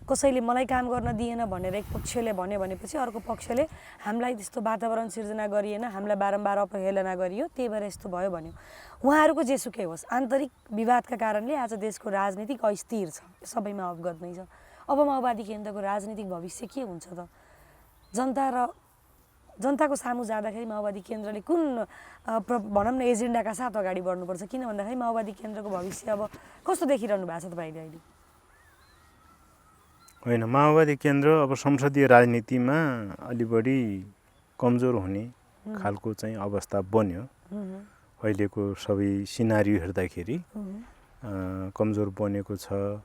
कसैले मलाई काम गर्न दिएन भनेर एक पक्षले भन्यो भनेपछि अर्को पक्षले हामीलाई त्यस्तो वातावरण सिर्जना गरिएन, हामीलाई बारम्बार अपहेलना गरियो, त्यही भएर यस्तो भयो भन्यो। उहाँहरूको जेसुकै होस्, आन्तरिक विवादका कारणले आज देशको राजनीतिक अस्थिर छ, सबैमा अवगत नै छ। अब माओवादी केन्द्रको राजनीतिक भविष्य के हुन्छ त? जनताको सामु जाँदाखेरि माओवादी केन्द्रले कुन भनौँ न एजेन्डाका साथ अगाडि बढ्नुपर्छ? किन भन्दाखेरि माओवादी केन्द्रको भविष्य अब कस्तो देखिरहनु भएको छ तपाईँले अहिले? होइन, माओवादी केन्द्र अब संसदीय राजनीतिमा अलि बढी कमजोर हुने खालको चाहिँ अवस्था बन्यो। अहिलेको सबै सिनारियो हेर्दाखेरि कमजोर बनेको छ।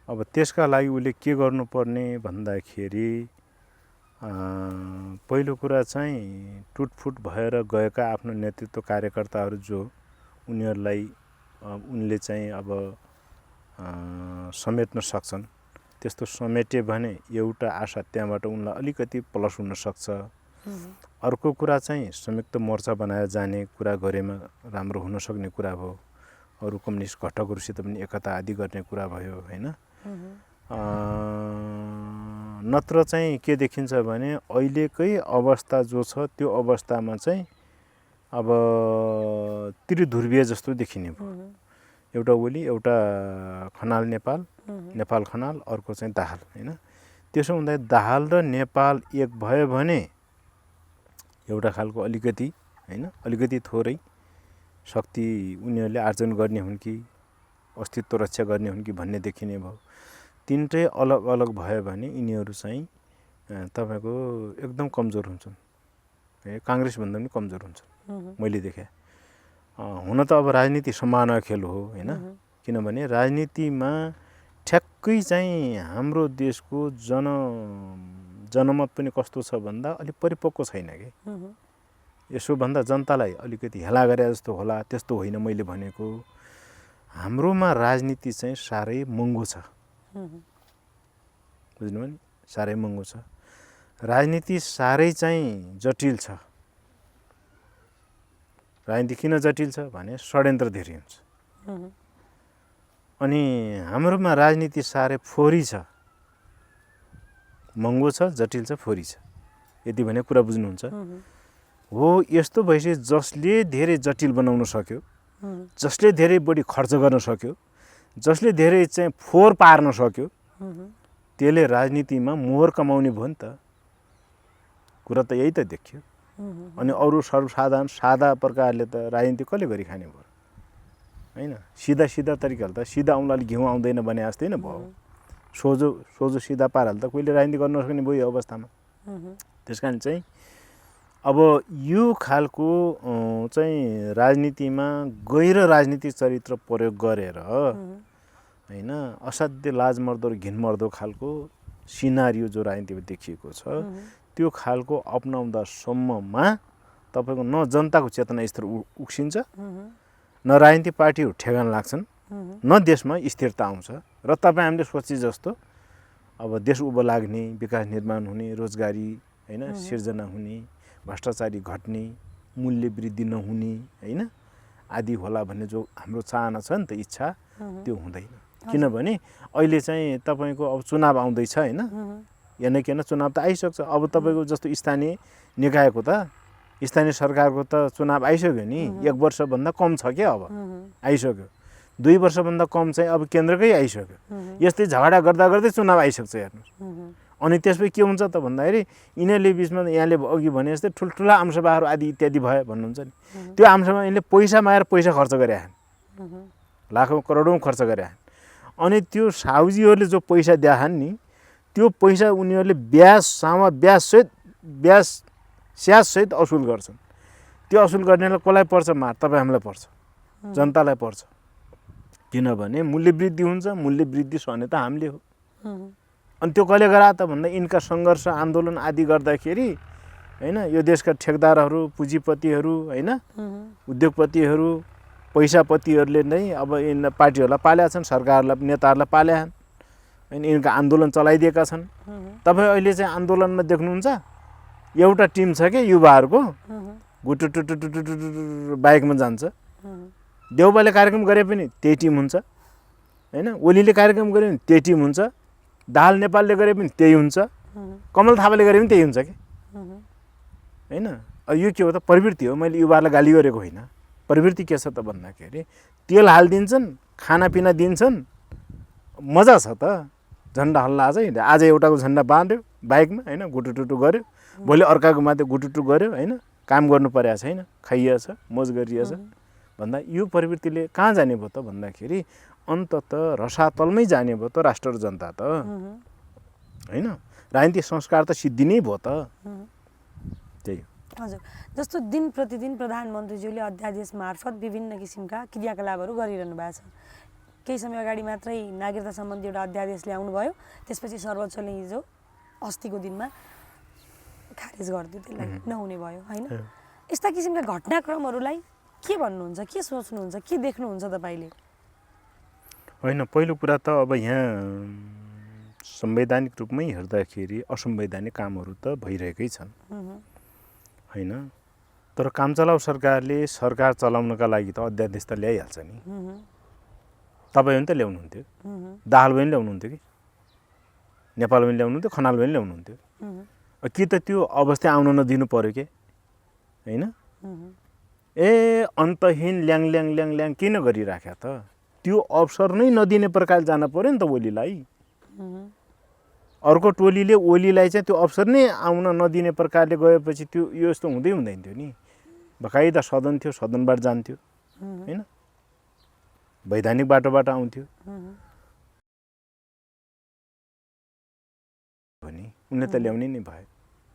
अब त्यसका लागि उसले के गर्नुपर्ने भन्दाखेरि पहिलो कुरा चाहिँ टुटफुट भएर गएका आफ्नो नेतृत्व कार्यकर्ताहरू जो उनीहरूलाई उनले चाहिँ अब समेट्न सक्छन्, त्यस्तो समेटे भने एउटा आशा त्यहाँबाट उनलाई अलिकति प्लस हुन सक्छ। अर्को कुरा चाहिँ संयुक्त मोर्चा बनाएर जाने कुरा गरेमा राम्रो हुन सक्ने कुरा भयो। अरू कम्युनिस्ट घटकहरूसित पनि एकता आदि गर्ने कुरा भयो होइन। नत्र चाहिँ के देखिन्छ भने अहिलेकै अवस्था जो छ त्यो अवस्थामा चाहिँ अब त्रिध्रुवीय जस्तो देखिने भयो। एउटा ओली, एउटा खनाल नेपाल, नेपाल खनाल, अर्को चाहिँ दाहाल होइन। त्यसो हुँदा दाहाल र नेपाल एक भयो भने एउटा खालको अलिकति होइन, अलिकति थोरै शक्ति उनीहरूले आर्जन गर्ने हुन् कि अस्तित्व रक्षा गर्ने हुन् कि भन्ने देखिने भयो। तिनटै अलग अलग भयो भने यिनीहरू चाहिँ तपाईँको एकदम कमजोर हुन्छन्, काङ्ग्रेसभन्दा पनि कमजोर हुन्छन् मैले देखेँ। हुन त अब राजनीति सम्भावना खेल हो होइन, किनभने राजनीतिमा ठ्याक्कै चाहिँ हाम्रो देशको जनमत पनि कस्तो छ भन्दा अलिक परिपक्व छैन कि। यसो भन्दा जनतालाई अलिकति हेला गरे जस्तो होला, त्यस्तो होइन मैले भनेको। हाम्रोमा राजनीति चाहिँ साह्रै महँगो छ, बुझ्नुभयो नि, साह्रै महँगो छ। राजनीति साह्रै चाहिँ जटिल छ। राजनीति किन जटिल छ भने षड्यन्त्र धेरै हुन्छ। अनि हाम्रोमा राजनीति साह्रै फोहोरी छ, महँगो छ, जटिल छ, फोहोरी छ, यति भने कुरा बुझ्नुहुन्छ हो। यस्तो भएपछि जसले धेरै जटिल बनाउन सक्यो, जसले धेरै बढी खर्च गर्न सक्यो, जसले धेरै चाहिँ फोहोर पार्न सक्यो, त्यसले राजनीतिमा मोहर कमाउने भयो नि त। कुरा त यही त देखियो। अनि अरू सर्वसाधारण सादा प्रकारले त राजनीति कसले गरी खाने भयो होइन। सिधा सिधा तरिकाले त सिधा औँलाले घिउ आउँदैन भने जस्तै नै भयो। सोझो सिधा पाराले त कोहीले राजनीति गर्न नसक्ने भयो यो अवस्थामा। त्यस कारण चाहिँ अब यो खालको चाहिँ राजनीतिमा गैर राजनीतिक चरित्र प्रयोग गरेर होइन, असाध्य लाजमर्दो र घिनमर्दो खालको सिनारियो जो राजनीतिमा देखिएको छ, त्यो खालको अपनाउँदासम्ममा तपाईँको न जनताको चेतना स्तर उक्सिन्छ, न राजनीतिक पार्टीहरू ठेगान लाग्छन्, न देशमा स्थिरता आउँछ। र तपाईँ हामीले सोचे जस्तो अब देश उभो लाग्ने, विकास निर्माण हुने, रोजगारी होइन सिर्जना हुने, भ्रष्टाचारी घट्ने, मूल्य वृद्धि नहुने होइन आदि होला भन्ने जो हाम्रो चाहना छ नि त, इच्छा, त्यो हुँदैन। किनभने अहिले चाहिँ तपाईँको अब चुनाव आउँदैछ होइन, यानि किन चुनाव त आइसक्छ। अब तपाईँको जस्तो स्थानीय निकायको त, स्थानीय सरकारको त चुनाव आइसक्यो नि, 1 वर्षभन्दा कम छ क्या अब आइसक्यो। 2 वर्षभन्दा कम चाहिँ अब केन्द्रकै आइसक्यो। यस्तै झगडा गर्दा गर्दै चुनाव आइसक्छ हेर्नुहोस्। अनि त्यसपछि के हुन्छ त भन्दाखेरि यिनीहरूले बिचमा यहाँले अघि भने जस्तै ठुल्ठुला आमसभाहरू आदि इत्यादि भयो भन्नुहुन्छ नि, त्यो आमसभामा यिनले पैसा मागेर पैसा खर्च गरे लाखौँ करोडौँ खर्च गरे। अनि त्यो साहुजीहरूले जो पैसा दिएछन् नि, त्यो पैसा उनीहरूले स्याजसहित असुल गर्छन्। त्यो असुल गर्नेलाई कसलाई पर्छ मार? तपाईँ हामीलाई पर्छ, जनतालाई पर्छ। किनभने मूल्य वृद्धि हुन्छ, मूल्य वृद्धि सहने त हामीले हो। अनि त्यो कहिले गरा त भन्दा यिनका सङ्घर्ष आन्दोलन आदि गर्दाखेरि हैन, यो देशका ठेकदारहरू, पुँजीपतिहरू, हैन, उद्योगपतिहरू, पैसापतिहरूले नै अब यिन पार्टीहरूलाई पालेका छन्, सरकारलाई, नेताहरूलाई पालेका छन्, अनि यिनका आन्दोलन चलाइदिएका छन्। तपाईँ अहिले चाहिँ आन्दोलनमा देख्नुहुन्छ एउटा टिम छ के युवाहरूको, गुटुटुटुटुटु बाइकमा जान्छ। देउबाले कार्यक्रम गरे पनि त्यही टिम हुन्छ, हैन, ओलीले कार्यक्रम गरे पनि त्यही टिम हुन्छ, दाहाल नेपालले गरे पनि त्यही हुन्छ, कमल थापाले गरे पनि त्यही हुन्छ कि हैन। यो के हो त? प्रवृत्ति हो। मैले युवाहरूलाई गाली गरेको होइन। प्रवृत्ति के छ त भन्दाखेरि तेल हालिदिन्छन्, खानापिना दिन्छन्, मजा छ त। झन्डा हल्ला आज एउटाको झन्डा बाँध्यो बाइकमा, हैन, गुटुटुटु गऱ्यो, भोलि अर्काको माथि गुटुटु गऱ्यो, हैन, काम गर्नु परेको छैन, खाइएछ, मोज गरिएछ भन्दा यो प्रवृत्तिले कहाँ जाने भयो त भन्दाखेरि अन्ततः रसातलमै जाने भयो त राष्ट्र र जनता त, हैन। राजनीतिक संस्कार त सिद्धि नै भयो त। त्यही हो। हजुर, जस्तो दिन प्रतिदिन प्रधानमन्त्रीज्यूले अध्यादेश मार्फत विभिन्न किसिमका क्रियाकलापहरू गरिरहनु भएको छ। केही समय अगाडि मात्रै नागरिकता सम्बन्धी एउटा अध्यादेश ल्याउनु भयो, त्यसपछि सर्वोच्चले हिजो अस्तिको दिनमा खारेज गरिदियो, त्यसलाई नहुने भयो, हैन। यस्ता किसिमका घटनाक्रमहरूलाई के भन्नुहुन्छ, के सोच्नुहुन्छ, के देख्नुहुन्छ तपाईँले? होइन, पहिलो कुरा त अब यहाँ संवैधानिक रूपमै हेर्दाखेरि असंवैधानिक कामहरू त भइरहेकै छन्, होइन। तर काम चलाउ सरकारले सरकार चलाउनका लागि त अध्यादेश त ल्याइहाल्छ नि। तपाईँ पनि त ल्याउनुहुन्थ्यो, दाहाल पनि ल्याउनुहुन्थ्यो कि, नेपाल पनि ल्याउनुहुन्थ्यो, खनाल पनि ल्याउनुहुन्थ्यो। कि त त्यो अवस्था आउन नदिनु पर्यो के, होइन। अन्तहीन ल्याङ ल्याङ ल्याङ ल्याङ किन गरिराख्या त? त्यो अवसर नै नदिने प्रकार जान पर्यो नि त ओलीलाई। अर्को टोलीले ओलीलाई चाहिँ त्यो अवसर नै आउन नदिने प्रकारले गएपछि त्यो यस्तो हुँदै हुँदैन थियो नि। बकाइदा सदन थियो, सदनबाट जान्थ्यो, होइन, वैधानिक बाटोबाट आउँथ्यो भने उनले त ल्याउने नै भयो,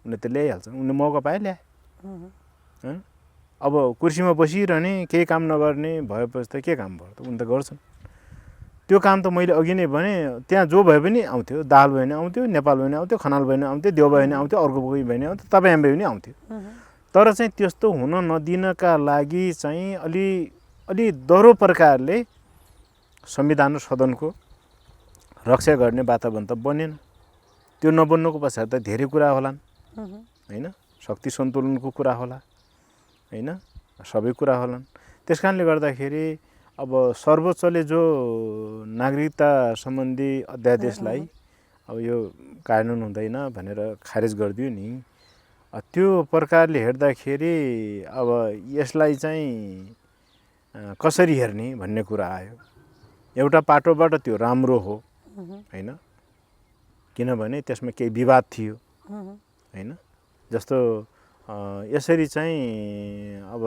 उनले त ल्याइहाल्छ, उनले मौका पाए ल्याए। अब कुर्सीमा बसिरहने, केही काम नगर्ने भएपछि त के काम भयो त? उनी त गर्छन् त्यो काम। त मैले अघि नै भने त्यहाँ जो भए पनि आउँथ्यो, दाहाल भयो भने आउँथ्यो, नेपाल भयो भने आउँथ्यो, खनाल भयो भने आउँथ्यो, देउ भयो भने आउँथ्यो, अर्को कोही भयो भने आउँथ्यो, तपाईँ हामी पनि आउँथ्यो। तर चाहिँ त्यस्तो हुन नदिनका लागि चाहिँ अलि दह्रो प्रकारले संविधान र सदनको रक्षा गर्ने वातावरण त बनेन। त्यो नबन्नुको पछाडि त धेरै कुरा होलान्, होइन, शक्ति सन्तुलनको कुरा होला, होइन, सबै कुरा होलान्। त्यस कारणले गर्दाखेरि अब सर्वोच्चले जो नागरिकता सम्बन्धी अध्यादेशलाई अब यो कानुन हुँदैन भनेर खारेज गरिदियो नि, त्यो प्रकारले हेर्दाखेरि अब यसलाई चाहिँ कसरी हेर्ने भन्ने कुरा आयो। एउटा पाटोबाट त्यो राम्रो हो, होइन, किनभने त्यसमा केही विवाद थियो, होइन। जस्तो यसरी चाहिँ अब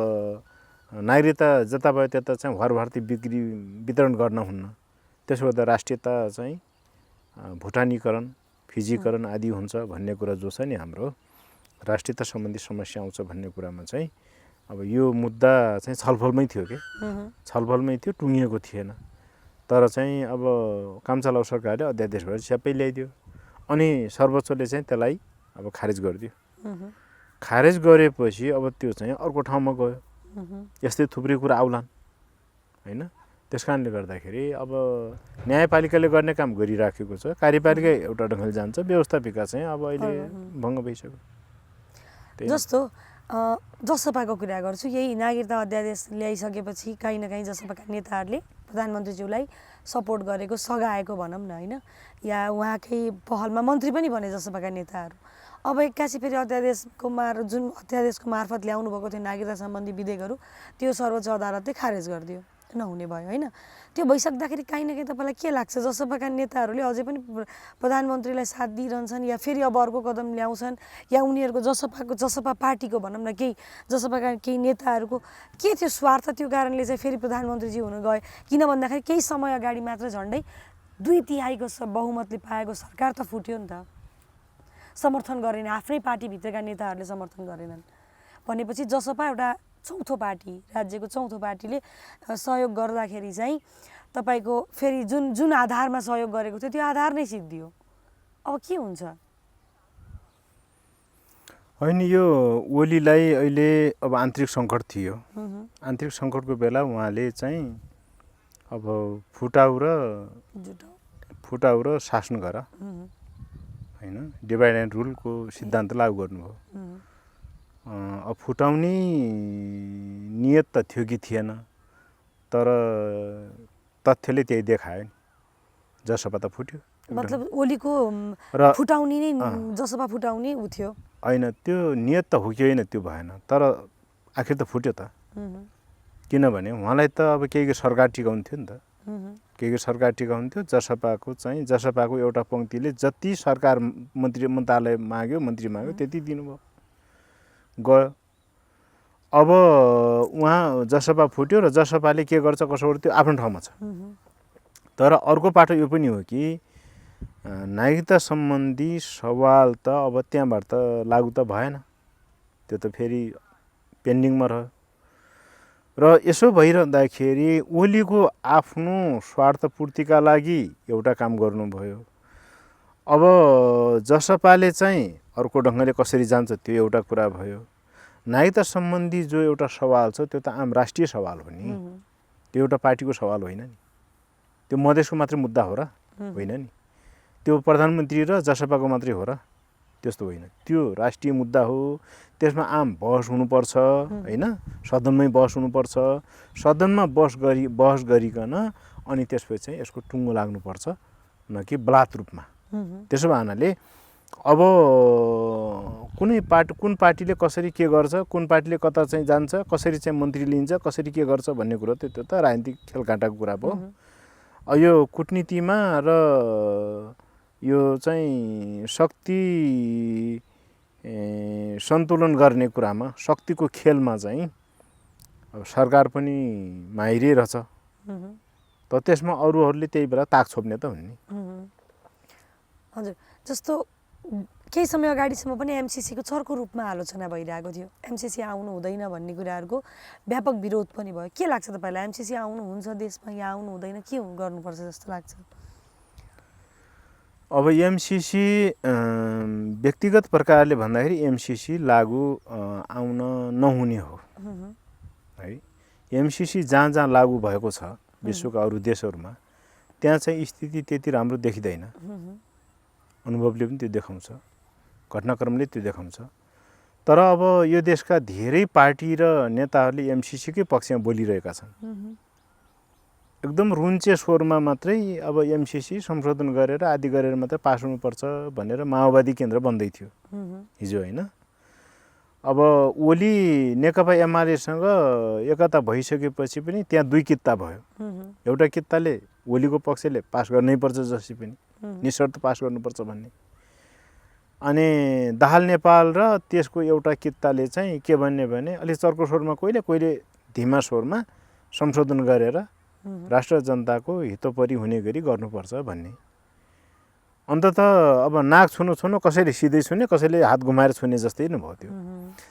नागरिकता जता भयो त्यता चाहिँ भरभर्ती वितरण गर्न हुन्न। त्यसो गर्दा राष्ट्रियता चाहिँ भुटानीकरण, फिजीकरण आदि हुन्छ भन्ने कुरा जो छ नि, हाम्रो राष्ट्रियता सम्बन्धी समस्या आउँछ भन्ने कुरामा चाहिँ अब यो मुद्दा चाहिँ छलफलमै थियो के, छलफलमै थियो, टुङ्गिएको थिएन। तर चाहिँ अब काम चलाउ सरकारले अध्यादेशबाट स्यापै ल्याइदियो अनि सर्वोच्चले चाहिँ त्यसलाई अब खारेज गरिदियो। खारेज गरेपछि अब त्यो चाहिँ अर्को ठाउँमा गयो। यस्तै थुप्रै कुरा आउलान्, होइन। त्यस कारणले गर्दाखेरि अब न्यायपालिकाले गर्ने काम गरिराखेको छ, कार्यपालिका एउटा ढङ्गले जान्छ, व्यवस्थापिका चाहिँ अब अहिले भङ्ग भइसक्यो। जस्तो जसपाको कुरा गर्छु, यही नागरिकता अध्यादेश ल्याइसकेपछि काहीँ न काहीँ जसपाका नेताहरूले प्रधानमन्त्रीज्यूलाई सपोर्ट गरेको, सघाएको भनौँ न, होइन, या उहाँकै पहलमा मन्त्री पनि भने जसपाका नेताहरू। अब एक्कासी फेरि जुन अध्यादेशको मार्फत ल्याउनु भएको थियो नागरिकता सम्बन्धी विधेयकहरू, त्यो सर्वोच्च अदालतले खारेज गरिदियो। नहुने भयो होइन। त्यो भइसक्दाखेरि काहीँ न काहीँ तपाईँलाई के लाग्छ जसपाका नेताहरूले अझै पनि प्रधानमन्त्रीलाई साथ दिइरहन्छन् या फेरि अब अर्को कदम ल्याउँछन् या उनीहरूको जसपा पार्टीको भनौँ न केही जसपाका केही नेताहरूको के थियो स्वार्थ त्यो कारणले चाहिँ फेरि प्रधानमन्त्रीजी हुन गए? किन भन्दाखेरि केही समय अगाडि मात्र झन्डै 2/3 बहुमतले पाएको सरकार त फुट्यो नि त, समर्थन गरेन, आफ्नै पार्टीभित्रका नेताहरूले समर्थन गरेनन् भनेपछि जसपा एउटा चौथो पार्टी, राज्यको चौथो पार्टीले सहयोग गर्दाखेरि चाहिँ तपाईँको फेरि जुन आधारमा सहयोग गरेको थियो त्यो आधार नै सिद्धियो। अब के हुन्छ? होइन, यो ओलीलाई अहिले अब आन्तरिक सङ्कट थियो। आन्तरिक सङ्कटको बेला उहाँले चाहिँ अब फुटाउ र शासन गर होइन, डिभाइड एन्ड रुलको सिद्धान्त लागू गर्नुभयो। अब फुटाउने नियत त थियो कि थिएन, तर तथ्यले त्यही देखायो नि, जसपा त फुट्यो। मतलब ओलीको फुटाउने नै जसपा फुटाउने उ थियो होइन, त्यो नियत त हो कि होइन त्यो भएन, तर आखिर त फुट्यो त। किनभने उहाँलाई त अब केही सरकार टिकाउनु थियो नि त, केही सरकार टिकाउनु थियो। जसपाको एउटा पङ्क्तिले जति सरकार मन्त्रालय माग्यो, मन्त्री माग्यो त्यति दिनुभयो, गयो। अब उहाँ जसपा फुट्यो र जसपाले के गर्छ कसो गर्छ त्यो आफ्नो ठाउँमा छ। तर अर्को पाटो यो पनि हो कि नागरिकता सम्बन्धी सवाल त अब त्यहाँबाट त लागू त भएन, त्यो त फेरि पेन्डिङमा रह्यो। र यसो भइरहँदाखेरि ओलीको आफ्नो स्वार्थपूर्तिका लागि एउटा काम गर्नुभयो। अब जसपाले चाहिँ अर्को ढङ्गले कसरी जान्छ त्यो एउटा कुरा भयो। नागरिकता सम्बन्धी जो एउटा सवाल छ त्यो त आम राष्ट्रिय सवाल हो नि, त्यो एउटा पार्टीको सवाल होइन नि, त्यो मधेसको मात्रै मुद्दा हो र होइन नि, त्यो प्रधानमन्त्री र जसपाको मात्रै हो र, त्यस्तो होइन। त्यो राष्ट्रिय मुद्दा हो, त्यसमा आम बहस हुनुपर्छ होइन, सदनमै बहस हुनुपर्छ। सदनमा बहस गरिकन अनि त्यसपछि चाहिँ यसको टुङ्गो लाग्नुपर्छ, न कि बलात् रूपमा। त्यसो भएनाले अब कुन पार्टीले कसरी के गर्छ, कुन पार्टीले कता चाहिँ जान्छ, कसरी चाहिँ मन्त्री लिन्छ, कसरी के गर्छ भन्ने कुरो त्यो त राजनीतिक खेलकाँटाको कुरा भयो। यो कुटनीतिमा र यो चाहिँ शक्ति सन्तुलन गर्ने कुरामा, शक्तिको खेलमा चाहिँ अब सरकार पनि माहिरै रहेछ, त त्यसमा अरूहरूले त्यही बेला ताक छोप्ने त हुन् नि। हजुर, जस्तो केही समय अगाडिसम्म पनि एमसिसीको चर्को रूपमा आलोचना भइरहेको थियो, एमसिसी आउनु हुँदैन भन्ने कुराहरूको व्यापक विरोध पनि भयो। के लाग्छ तपाईँलाई, एमसिसी आउनुहुन्छ देशमा या आउनु हुँदैन, के गर्नुपर्छ जस्तो लाग्छ? अब एमसिसी व्यक्तिगत प्रकारले भन्दाखेरि एमसिसी लागू आउन नहुने हो है। एमसिसी जहाँ जहाँ लागू भएको छ विश्वका अरू देशहरूमा त्यहाँ चाहिँ स्थिति त्यति राम्रो देखिँदैन, अनुभवले पनि त्यो देखाउँछ, घटनाक्रमले त्यो देखाउँछ। तर अब यो देशका धेरै पार्टी र नेताहरूले एमसिसीकै पक्षमा बोलिरहेका छन्। एकदम रुन्चे स्वरमा मात्रै अब एमसिसी संशोधन गरेर आदि गरेर मात्रै पास हुनुपर्छ भनेर माओवादी केन्द्र बन्दै थियो हिजो होइन। अब ओली नेकपा एमालेसँग एकता भइसकेपछि पनि त्यहाँ दुई कित्ता भयो। एउटा कित्ताले ओलीको पक्षले पास गर्नैपर्छ जसै पनि निशर्त पास गर्नुपर्छ भन्ने, अनि दाहाल नेपाल र त्यसको एउटा कित्ताले चाहिँ के भन्ने भने अलिक चर्को स्वरमा कहिले धिमा स्वरमा संशोधन गरेर राष्ट्र जनताको हितोपरि हुने गरी गर्नुपर्छ भन्ने। अन्तत अब नाक छुनु कसैले सिधै छुने, कसैले हात घुमाएर छुने जस्तै नै भयो त्यो।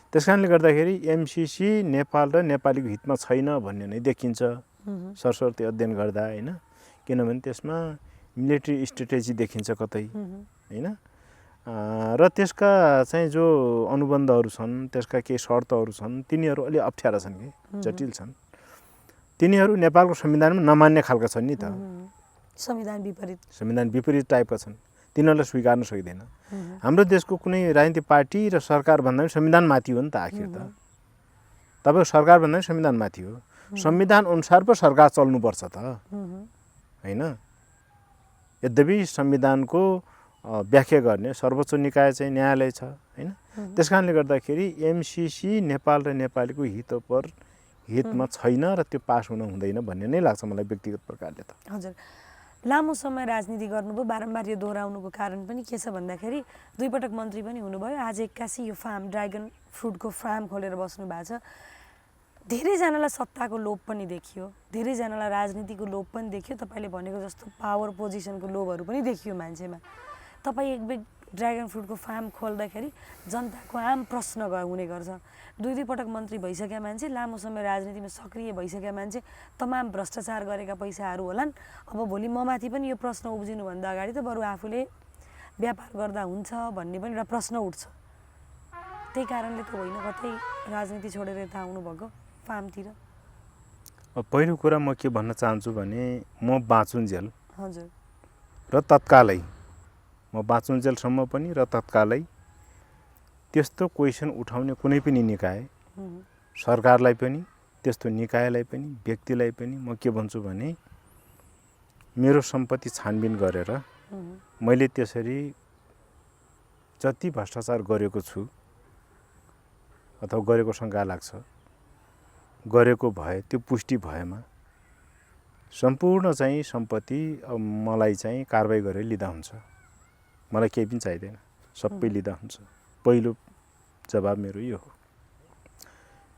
त्यस कारणले गर्दाखेरि एमसिसी नेपाल र नेपालीको हितमा छैन भन्ने नै देखिन्छ सरस्वती अध्ययन गर्दा होइन। किनभने त्यसमा मिलिट्री स्ट्रेटेजी देखिन्छ कतै होइन, र त्यसका चाहिँ जो अनुबन्धहरू छन्, त्यसका केही शर्तहरू छन्, तिनीहरू अलि अप्ठ्यारा छन् कि जटिल छन्। तिनीहरू नेपालको संविधानमा नमान्ने खालका छन् नि त, संविधान विपरीत टाइपका छन्, तिनीहरूलाई स्वीकार्न सकिँदैन। हाम्रो देशको कुनै राजनीतिक पार्टी र सरकार भन्दा पनि संविधान माथि हो नि त, आखिर त तपाईँको सरकार भन्दा पनि संविधान माथि हो। संविधान अनुसार पो सरकार चल्नुपर्छ त होइन। यद्यपि संविधानको व्याख्या गर्ने सर्वोच्च निकाय चाहिँ न्यायालय छ होइन। त्यस कारणले गर्दाखेरि एमसिसी नेपाल र नेपालीको हितोपर हितमा छैन र त्यो पास हुन हुँदैन भन्ने नै लाग्छ मलाई व्यक्तिगत प्रकारले त। हजुर, लामो समय राजनीति गर्नुभयो, बारम्बार यो दोहोऱ्याउनुको कारण पनि के छ भन्दाखेरि 2 पटक मन्त्री पनि हुनुभयो, आज एक्कासी यो फार्म ड्रागन फ्रुटको फार्म खोलेर बस्नु भएको छ। धेरैजनालाई सत्ताको लोभ पनि देखियो, धेरैजनालाई राजनीतिको लोभ पनि देखियो, तपाईँले भनेको जस्तो पावर पोजिसनको लोभहरू पनि देखियो मान्छेमा। तपाईँ एक बेग ड्रागन फ्रुटको फार्म खोल्दाखेरि जनताको आम प्रश्न हुने गर्छ। 2 पटक मन्त्री भइसकेका मान्छे, लामो समय राजनीतिमा सक्रिय भइसकेका मान्छे, तमाम भ्रष्टाचार गरेका पैसाहरू होलान्। अब भोलि ममाथि पनि यो प्रश्न उब्जिनुभन्दा अगाडि त बरु आफूले व्यापार गर्दा हुन्छ भन्ने पनि एउटा प्रश्न उठ्छ। त्यही कारणले त होइन कतै राजनीति छोडेर यता आउनुभएको फार्मतिर। पहिलो कुरा म के भन्न चाहन्छु भने म बाँचुन्जेल हजुर र तत्कालै म बाँचुन्जेलसम्म पनि र तत्कालै त्यस्तो क्वेसन उठाउने कुनै पनि निकाय, सरकारलाई पनि, त्यस्तो निकायलाई पनि, व्यक्तिलाई पनि म के भन्छु भने मेरो सम्पत्ति छानबिन गरेर मैले त्यसरी जति भ्रष्टाचार गरेको छु अथवा गरेको शङ्का लाग्छ, गरेको भए त्यो पुष्टि भएमा सम्पूर्ण चाहिँ सम्पत्ति मलाई चाहिँ कारबाही गरेर लिँदा हुन्छ। मलाई केही पनि चाहिँदैन, सबै लिँदा हुन्छ। पहिलो जवाब मेरो यो हो।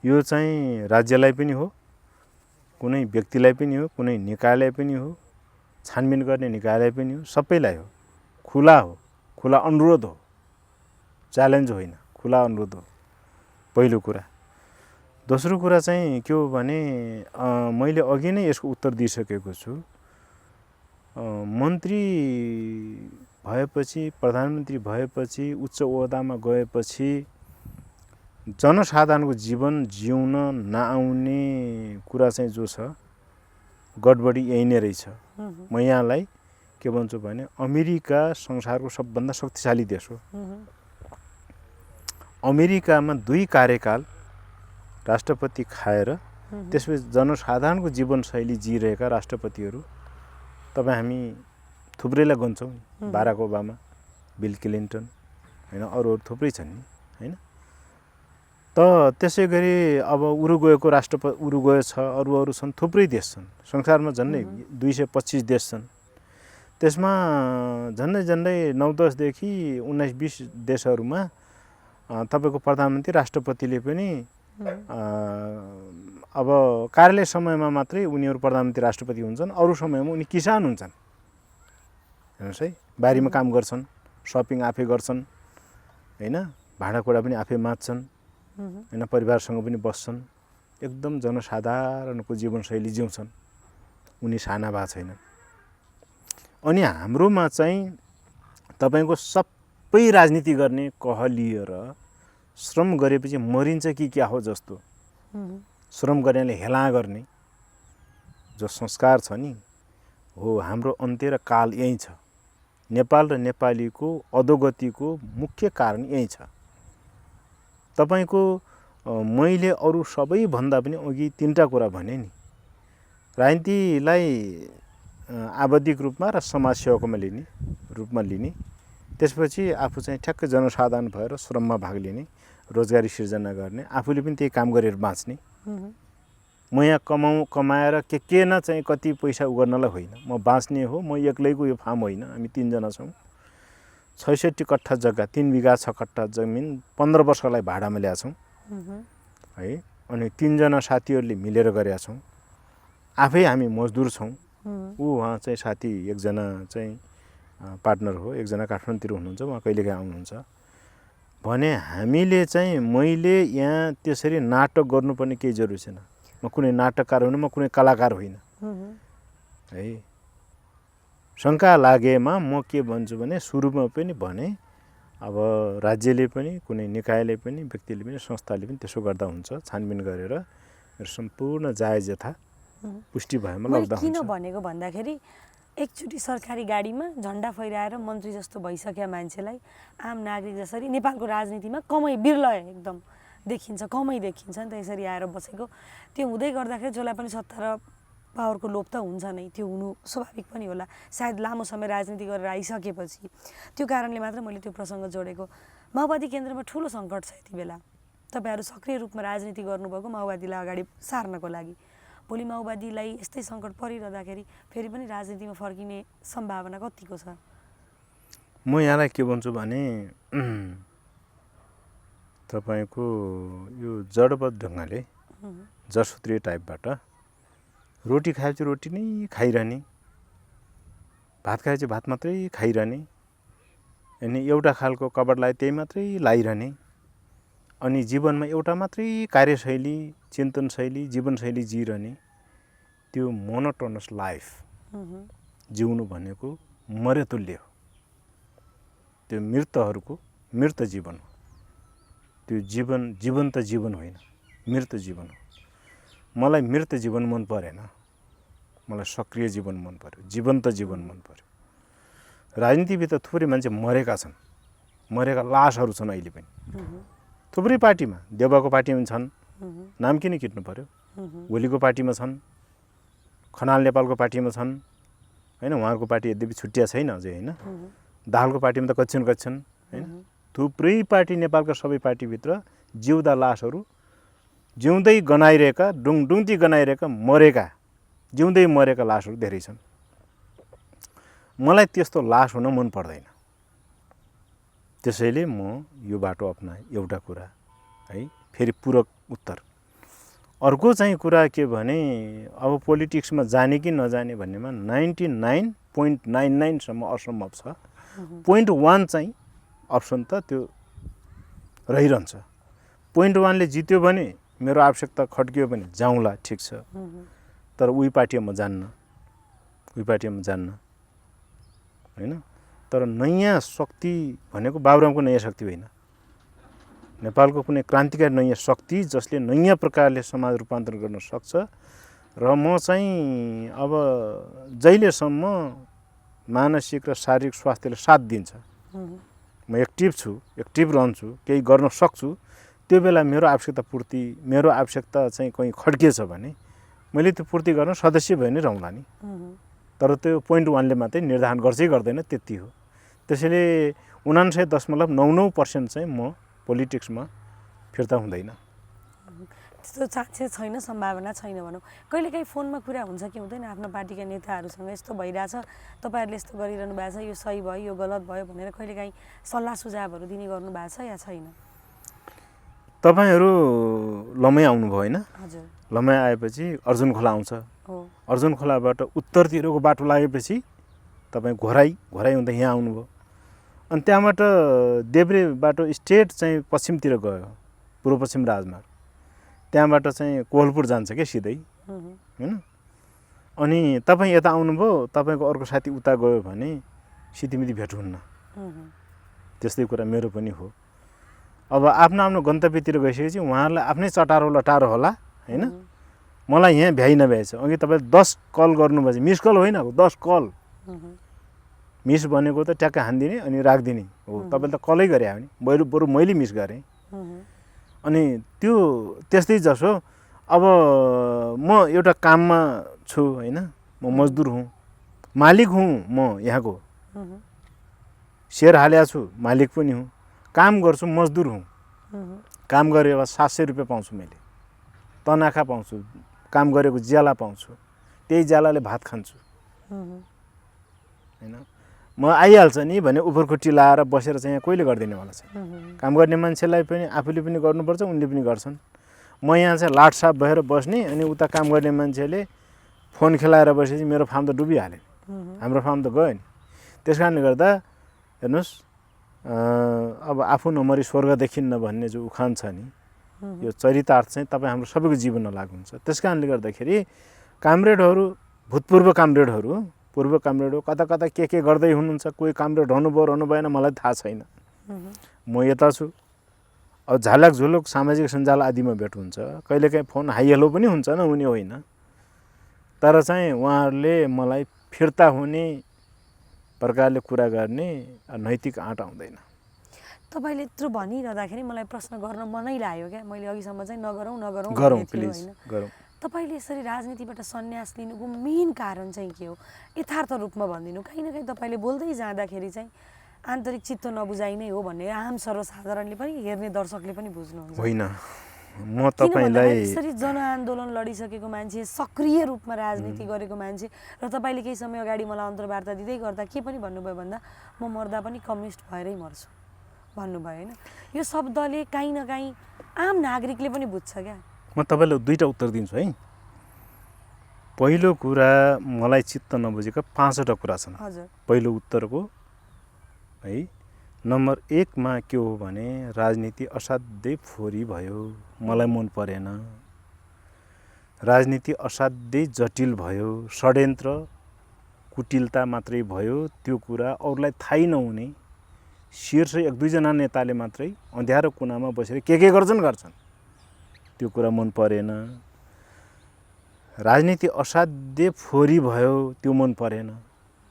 यो चाहिँ राज्यलाई पनि हो, कुनै व्यक्तिलाई पनि हो, कुनै निकायलाई पनि हो, छानबिन गर्ने निकायलाई पनि हो, सबैलाई हो। खुला हो, खुला अनुरोध हो, च्यालेन्ज होइन, खुला अनुरोध हो पहिलो कुरा। दोस्रो कुरा चाहिँ के हो भने मैले अघि नै यसको उत्तर दिइसकेको छु। मन्त्री भएपछि, प्रधानमन्त्री भएपछि, उच्च ओहदामा गएपछि जनसाधारणको जीवन जिउन नआउने कुरा चाहिँ जो छ गडबडी यही नै रहेछ। म यहाँलाई के भन्छु भने अमेरिका संसारको सबभन्दा शक्तिशाली देश हो। अमेरिकामा 2 कार्यकाल राष्ट्रपति खाएर त्यसपछि जनसाधारणको जीवनशैली जिइरहेका राष्ट्रपतिहरू तपाईँ हामी थुप्रैलाई गन्छौँ। बाराक ओबामा, बिल क्लिन्टन, होइन, अरू थुप्रै छन् नि, होइन। त त्यसै गरी अब उरुग्वेको राष्ट्रपति उरुग्वे छ, अरू छन्, थुप्रै देश छन् संसारमा, झन्डै 225 देश छन्। त्यसमा झन्डै 9-10 देखि 19-20 देशहरूमा तपाईँको प्रधानमन्त्री राष्ट्रपतिले पनि अब कार्यालय समयमा मात्रै उनीहरू प्रधानमन्त्री राष्ट्रपति हुन्छन्, अरू समयमा उनी किसान हुन्छन्। हेर्नुहोस् है, बारीमा काम गर्छन्, सपिङ आफै गर्छन्, होइन, भाँडाकुँडा पनि आफै माझ्छन्, होइन, परिवारसँग पनि बस्छन्, एकदम जनसाधारणको जीवनशैली जिउँछन्, उनी साना भए छैनन्। अनि हाम्रोमा चाहिँ तपाईँको सबै राजनीति गर्ने कहलिएर श्रम गरेपछि मरिन्छ कि क्या हो जस्तो श्रम गर्नेले हेला गर्ने जो संस्कार छ नि हो, हाम्रो अन्त्य र काल यही छ। नेपाल र नेपालीको अधोगतिको मुख्य कारण यही छ। तपाईँको मैले अरू सबैभन्दा पनि अघि 3टा कुरा भने नि, राजनीतिलाई आवधिक रूपमा र समाजसेवाकोमा रूपमा लिने, त्यसपछि आफू चाहिँ ठ्याक्कै जनसाधारण भएर श्रममा भाग लिने, रोजगारी सिर्जना गर्ने, आफूले पनि त्यही काम गरेर बाँच्ने। म यहाँ कमाएर के न चाहिँ कति पैसा गर्नलाई होइन, म बाँच्ने हो। म एक्लैको यो फार्म होइन, हामी 3 जना छौँ। 66 कट्ठा जग्गा, 3 बिघा 6 कट्ठा जमिन 15 वर्षलाई भाडामा ल्याएको छौँ है। अनि 3 जना साथीहरूले मिलेर गरेका छौँ। आफै हामी मजदुर छौँ। उहाँ चाहिँ साथी एकजना चाहिँ पार्टनर हो, एकजना काठमाडौँतिर हुनुहुन्छ, उहाँ कहिलेकाहीँ आउनुहुन्छ भने हामीले चाहिँ मैले यहाँ त्यसरी नाटक गर्नुपर्ने केही जरुरी छैन। म कुनै नाटककार होइन, म कुनै कलाकार होइन है। शङ्का लागेमा म के भन्छु भने सुरुमा पनि भने अब राज्यले पनि, कुनै निकायले पनि, व्यक्तिले पनि, संस्थाले पनि त्यसो गर्दा हुन्छ। छानबिन गरेर सम्पूर्ण जायज यथा पुष्टि भएमा लग्दा हुन्छ। किन भनेको भन्दाखेरि एकचोटि सरकारी गाडीमा झन्डा फैराएर मन्त्री जस्तो भइसकेका मान्छेलाई आम नागरिक जसरी नेपालको राजनीतिमा कमै बिरल एकदम देखिन्छ, कमै देखिन्छ नि त यसरी आएर बसेको। त्यो हुँदै गर्दाखेरि जसलाई पनि सत्ता र पावरको लोभ त हुन्छ नै, त्यो हुनु स्वाभाविक पनि होला, सायद लामो समय राजनीति गरेर आइसकेपछि। त्यो कारणले मात्र मैले त्यो प्रसङ्ग जोडेको। माओवादी केन्द्रमा ठुलो सङ्कट छ यति बेला, तपाईँहरू सक्रिय रूपमा राजनीति गर्नुभएको माओवादीलाई अगाडि सार्नको लागि। भोलि माओवादीलाई यस्तै सङ्कट परिरहँदाखेरि फेरि पनि राजनीतिमा फर्किने सम्भावना कतिको छ? म यहाँलाई के भन्छु भने तपाईँको यो जडबद्ध ढङ्गले जससूत्रीय टाइपबाट रोटी खाएपछि रोटी नै खाइरहने, भात खाएपछि भात मात्रै खाइरहने, अनि एउटा खालको कपडा लगाए त्यही मात्रै लाइरहने, अनि जीवनमा एउटा मात्रै कार्यशैली, चिन्तनशैली, जीवनशैली जिइरहने, त्यो मोनोटोनस लाइफ जिउनु भनेको मरेतुल्य हो। त्यो मृतहरूको मृत जीवन हो। त्यो जीवन जीवन्त जीवन होइन, मृत जीवन हो। मलाई मृत जीवन मन परेन, मलाई सक्रिय जीवन मन पर्यो, जीवन्त जीवन मन पर्यो। राजनीतिभित्र थुप्रै मान्छे मरेका छन्, मरेका लासहरू छन् अहिले पनि थुप्रै पार्टीमा। देउबाको पार्टीमा छन्, नाम किन किट्नु पर्यो? ओलीको पार्टीमा छन्, खनाल नेपालको पार्टीमा छन्, होइन? उहाँहरूको पार्टी यद्यपि छुट्टिया छैन अझै, होइन? दाहालको पार्टीमा त कति छन्, होइन? थुप्रै पार्टी, नेपालका सबै पार्टीभित्र जिउँदा लासहरू, जिउँदै गनाइरहेका, डुङडुङ्ती गनाइरहेका, मरेका, जिउँदै मरेका लासहरू धेरै छन्। मलाई त्यस्तो लास हुन मन पर्दैन। त्यसैले म यो बाटो अपनाएँ। एउटा कुरा है, फेरि पूरक उत्तर। अर्को चाहिँ कुरा के भने, अब पोलिटिक्समा जाने कि नजाने भन्नेमा 99.99सम्म असम्भव छ। 0.1 चाहिँ अप्सन त त्यो रहिरहन्छ। 0.1ले जित्यो भने मेरो आवश्यकता खड्कियो भने जाउँला, ठिक छ। तर उही पार्टीमा जान्न, उही पार्टीमा जान्न, होइन? तर नयाँ शक्ति भनेको बाबुरामको नयाँ शक्ति होइन, नेपालको कुनै क्रान्तिकारी नयाँ शक्ति जसले नयाँ प्रकारले समाज रूपान्तरण गर्न सक्छ। र म चाहिँ अब जहिलेसम्म मानसिक र शारीरिक स्वास्थ्यले साथ दिन्छ, म एक्टिभ छु, एक्टिभ रहन्छु, केही गर्न सक्छु, त्यो बेला मेरो आवश्यकता पूर्ति, मेरो आवश्यकता चाहिँ कहीँ खड्किएछ भने मैले त्यो पूर्ति गर्न सदस्य भए नै रहँला नि। तर त्यो 0.1ले मात्रै निर्धारण गर्छै गर्दैन, त्यति हो। त्यसैले 99.99% चाहिँ म पोलिटिक्समा फिर्ता हुँदैन। त्यस्तो चान्सेस छैन, सम्भावना छैन भनौँ। कहिलेकाहीँ फोनमा कुरा हुन्छ कि हुँदैन आफ्नो पार्टीका नेताहरूसँग, यस्तो भइरहेछ, तपाईँहरूले यस्तो गरिरहनु भएको छ, यो सही भयो, यो गलत भयो भनेर कहिलेकाहीँ सल्लाह सुझावहरू दिने गर्नु भएको छ या छैन? तपाईँहरू लमै आउनुभयो होइन? हजुर। लमै आएपछि अर्जुन खोला आउँछ। अर्जुन खोलाबाट उत्तरतिरको बाटो लागेपछि तपाईँ घोराई हुँदा यहाँ आउनुभयो। अनि त्यहाँबाट देब्रे बाटो स्ट्रेट चाहिँ पश्चिमतिर गयो, पूर्व पश्चिम राजमार्ग। त्यहाँबाट चाहिँ कोहलपुर जान्छ क्या सिधै, होइन? अनि तपाईँ यता आउनुभयो, तपाईँको अर्को साथी उता गयो भने सिधीमिधी भेट हुन्न। त्यस्तै कुरा मेरो पनि हो। अब आफ्नो आफ्नो गन्तव्यतिर गइसकेपछि उहाँहरूलाई आफ्नै चटारो लटारो होला, होइन? मलाई यहाँ भ्याइ नभ्याएछ। अघि तपाईँले 10 कल गर्नुभएछ, मिस कल होइन, 10 कल। मिस भनेको त ट्याक्क हानिदिने अनि राखिदिने हो। तपाईँले त कलै गरे भने बरु मैले मिस गरेँ। अनि त्यो त्यस्तै जसो अब म एउटा काममा छु, होइन? म मजदुर हुँ, मालिक हुँ, म यहाँको सेयर हालेको छु, मालिक पनि हुँ, काम गर्छु, मजदुर हुँ। काम गरेर 700 रुपियाँ पाउँछु, मैले तनखा पाउँछु, काम गरेको ज्याला पाउँछु, त्यही ज्यालाले भात खान्छु, होइन? म आइहाल्छ नि भने उफरखुट्टी लाएर बसेर चाहिँ यहाँ कोहीले गरिदिने मलाई चाहिँ। काम गर्ने मान्छेलाई पनि आफूले पनि गर्नुपर्छ, उनले पनि गर्छन्। म यहाँ चाहिँ लाटसाप भएर बस्ने, अनि उता काम गर्ने मान्छेले फोन खेलाएर बसेपछि मेरो फार्म त डुबिहाल्यो, हाम्रो फार्म त गयो नि। त्यस कारणले गर्दा हेर्नुहोस्, अब आफू नमरी स्वर्ग देखिन्न भन्ने जो उखान छ नि, यो चरितार्थ चाहिँ तपाईँ हाम्रो सबैको जीवनमा लागु हुन्छ। त्यस कारणले गर्दाखेरि कामरेडहरू, भूतपूर्व कामरेडहरू, पूर्व कामरेडहरू कता कता के गर्दै हुनुहुन्छ, कोही कामरेड रहनुभयो रहनु भएन मलाई थाहा छैन। म यता छु। अब झालक झुलुक सामाजिक सञ्जाल आदिमा भेट हुन्छ, कहिलेकाहीँ फोन हाई हेलो पनि हुन्छ, नहुने होइन। तर चाहिँ उहाँहरूले मलाई फिर्ता हुने प्रकारले कुरा गर्ने नैतिक आँट आउँदैन। तपाईँले यत्रो भनिरहँदाखेरि मलाई प्रश्न गर्न मनै लाग्यो क्या। मैले अघिसम्म चाहिँ नगरौँ गरौँ प्लिज गरौँ। तपाईँले यसरी राजनीतिबाट सन्यास लिनुको मेन कारण चाहिँ के हो? यथार्थ रूपमा भनिदिनु। कहीँ न कहीँ तपाईँले बोल्दै जाँदाखेरि चाहिँ आन्तरिक चित्त नबुझाइ नै हो भन्ने आम सर्वसाधारणले पनि हेर्ने दर्शकले पनि बुझ्नुहुन्छ। होइन, म किन भन्दाखेरि तपाईलाई यसरी जनआन्दोलन लडिसकेको मान्छे, सक्रिय रूपमा राजनीति गरेको मान्छे र तपाईँले केही समय अगाडि मलाई अन्तर्वार्ता दिँदै गर्दा के पनि भन्नुभयो भन्दा म मर्दा पनि कम्युनिस्ट भएरै मर्छु भन्नुभयो होइन। यो शब्दले काहीँ न काहीँ आम नागरिकले पनि बुझ्छ क्या। म तपाईँलाई दुईवटा उत्तर दिन्छु है। पहिलो कुरा, मलाई चित्त नबुझेका 5वटा कुरा छन्। हजुर। पहिलो उत्तरको है, नम्बर 1 मा के हो भने राजनीति असाध्यै फोरी भयो, मलाई मन परेन। राजनीति असाध्यै जटिल भयो, षड्यन्त्र कुटिलता मात्रै भयो। त्यो कुरा अरूलाई थाहै नहुने शीर्ष 1-2 जना नेताले मात्रै अँध्यारो कुनामा बसेर के गर्छन्, त्यो कुरा मन परेन। राजनीति असाध्यै फोरी भयो, त्यो मन परेन।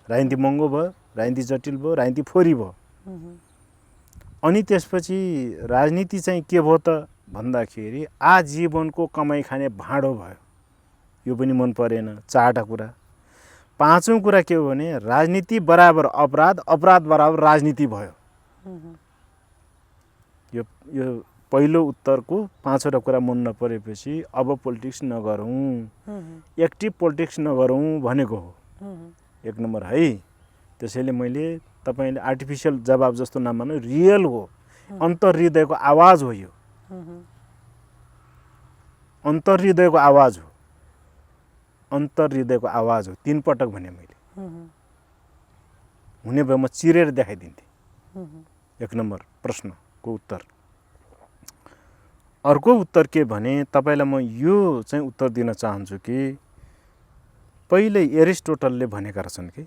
राजनीति महँगो भयो, राजनीति जटिल भयो, राजनीति फोरी भयो। अनि त्यसपछि राजनीति चाहिँ के भयो त भन्दाखेरि आजीवनको कमाइ खाने भाँडो भयो, यो पनि मन परेन। 4वटा कुरा। 5औं कुरा के हो भने राजनीति बराबर अपराध, अपराध बराबर राजनीति भयो। यो पहिलो उत्तरको 5वटा कुरा मन नपरेपछि अब पोलिटिक्स नगरौँ, एक्टिभ पोलिटिक्स नगरौँ भनेको हो 1 नम्बर है। त्यसैले मैले तपाईले आर्टिफिसियल जवाब जस्तो नमान्नु, रियल हो, अन्तर्हृदयको आवाज हो यो, अन्तर्हृदयको आवाज हो, अन्तर्हृदयको आवाज हो। 3 पटक भने मैले, हुने भए म चिरेर देखाइदिन्थेँ। 1 नम्बर प्रश्नको उत्तर। अर्को उत्तर के भने तपाईलाई म यो चाहिँ उत्तर दिन चाहन्छु कि पहिले एरिस्टोटलले भनेका रहेछन् कि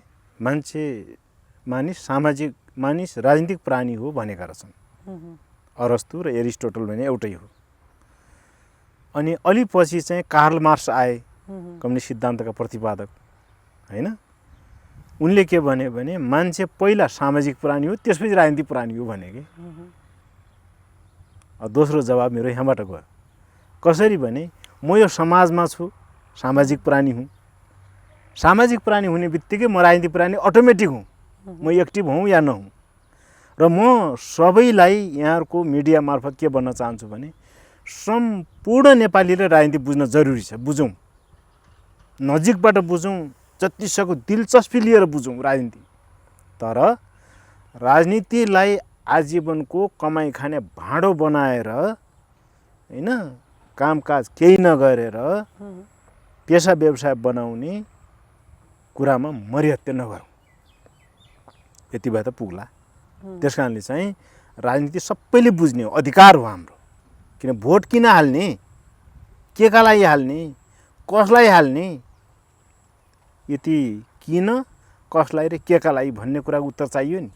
मानिस राजनीतिक प्राणी हो भनेका रहेछन्। अरस्तु र एरिस्टोटल भने एउटै हो। अनि अलि पछि चाहिँ कार्ल मार्क्स आए, कम्युनिस्ट सिद्धान्तका प्रतिपादक हैन। उनले के भने मान्छे पहिला सामाजिक प्राणी हो, त्यसपछि राजनीतिक प्राणी हो भने कि। दोस्रो जवाब मेरो यहाँबाट गयो। कसरी भने म यो समाजमा छु, सामाजिक प्राणी हुँ। सामाजिक प्राणी हुने बित्तिकै म राजनीतिक प्राणी अटोमेटिक हुँ, म एक्टिभ हूँ या नहुँ। र म सबैलाई यहाँको मिडिया मार्फत के भन्न चाहन्छु भने सम्पूर्ण नेपालीले राजनीति बुझ्न जरुरी छ। बुझौँ, नजिकबाट बुझौँ, जतिसक्दो दिलचस्पी लिएर बुझौँ राजनीति। तर राजनीतिलाई आजीवनको कमाइ खाने भाँडो बनाएर हैन, कामकाज केही नगरेर पेसा व्यवसाय बनाउने कुरामा मरिहत्ते नगरौँ, यति भए त पुग्ला। त्यस कारणले चाहिँ राजनीति सबैले बुझ्ने हो, अधिकार हो हाम्रो। किन भोट किन हाल्ने, के का लागि हाल्ने, कसलाई हाल्ने, यति किन, कसलाई र के का लागि भन्ने कुराको उत्तर चाहियो नि।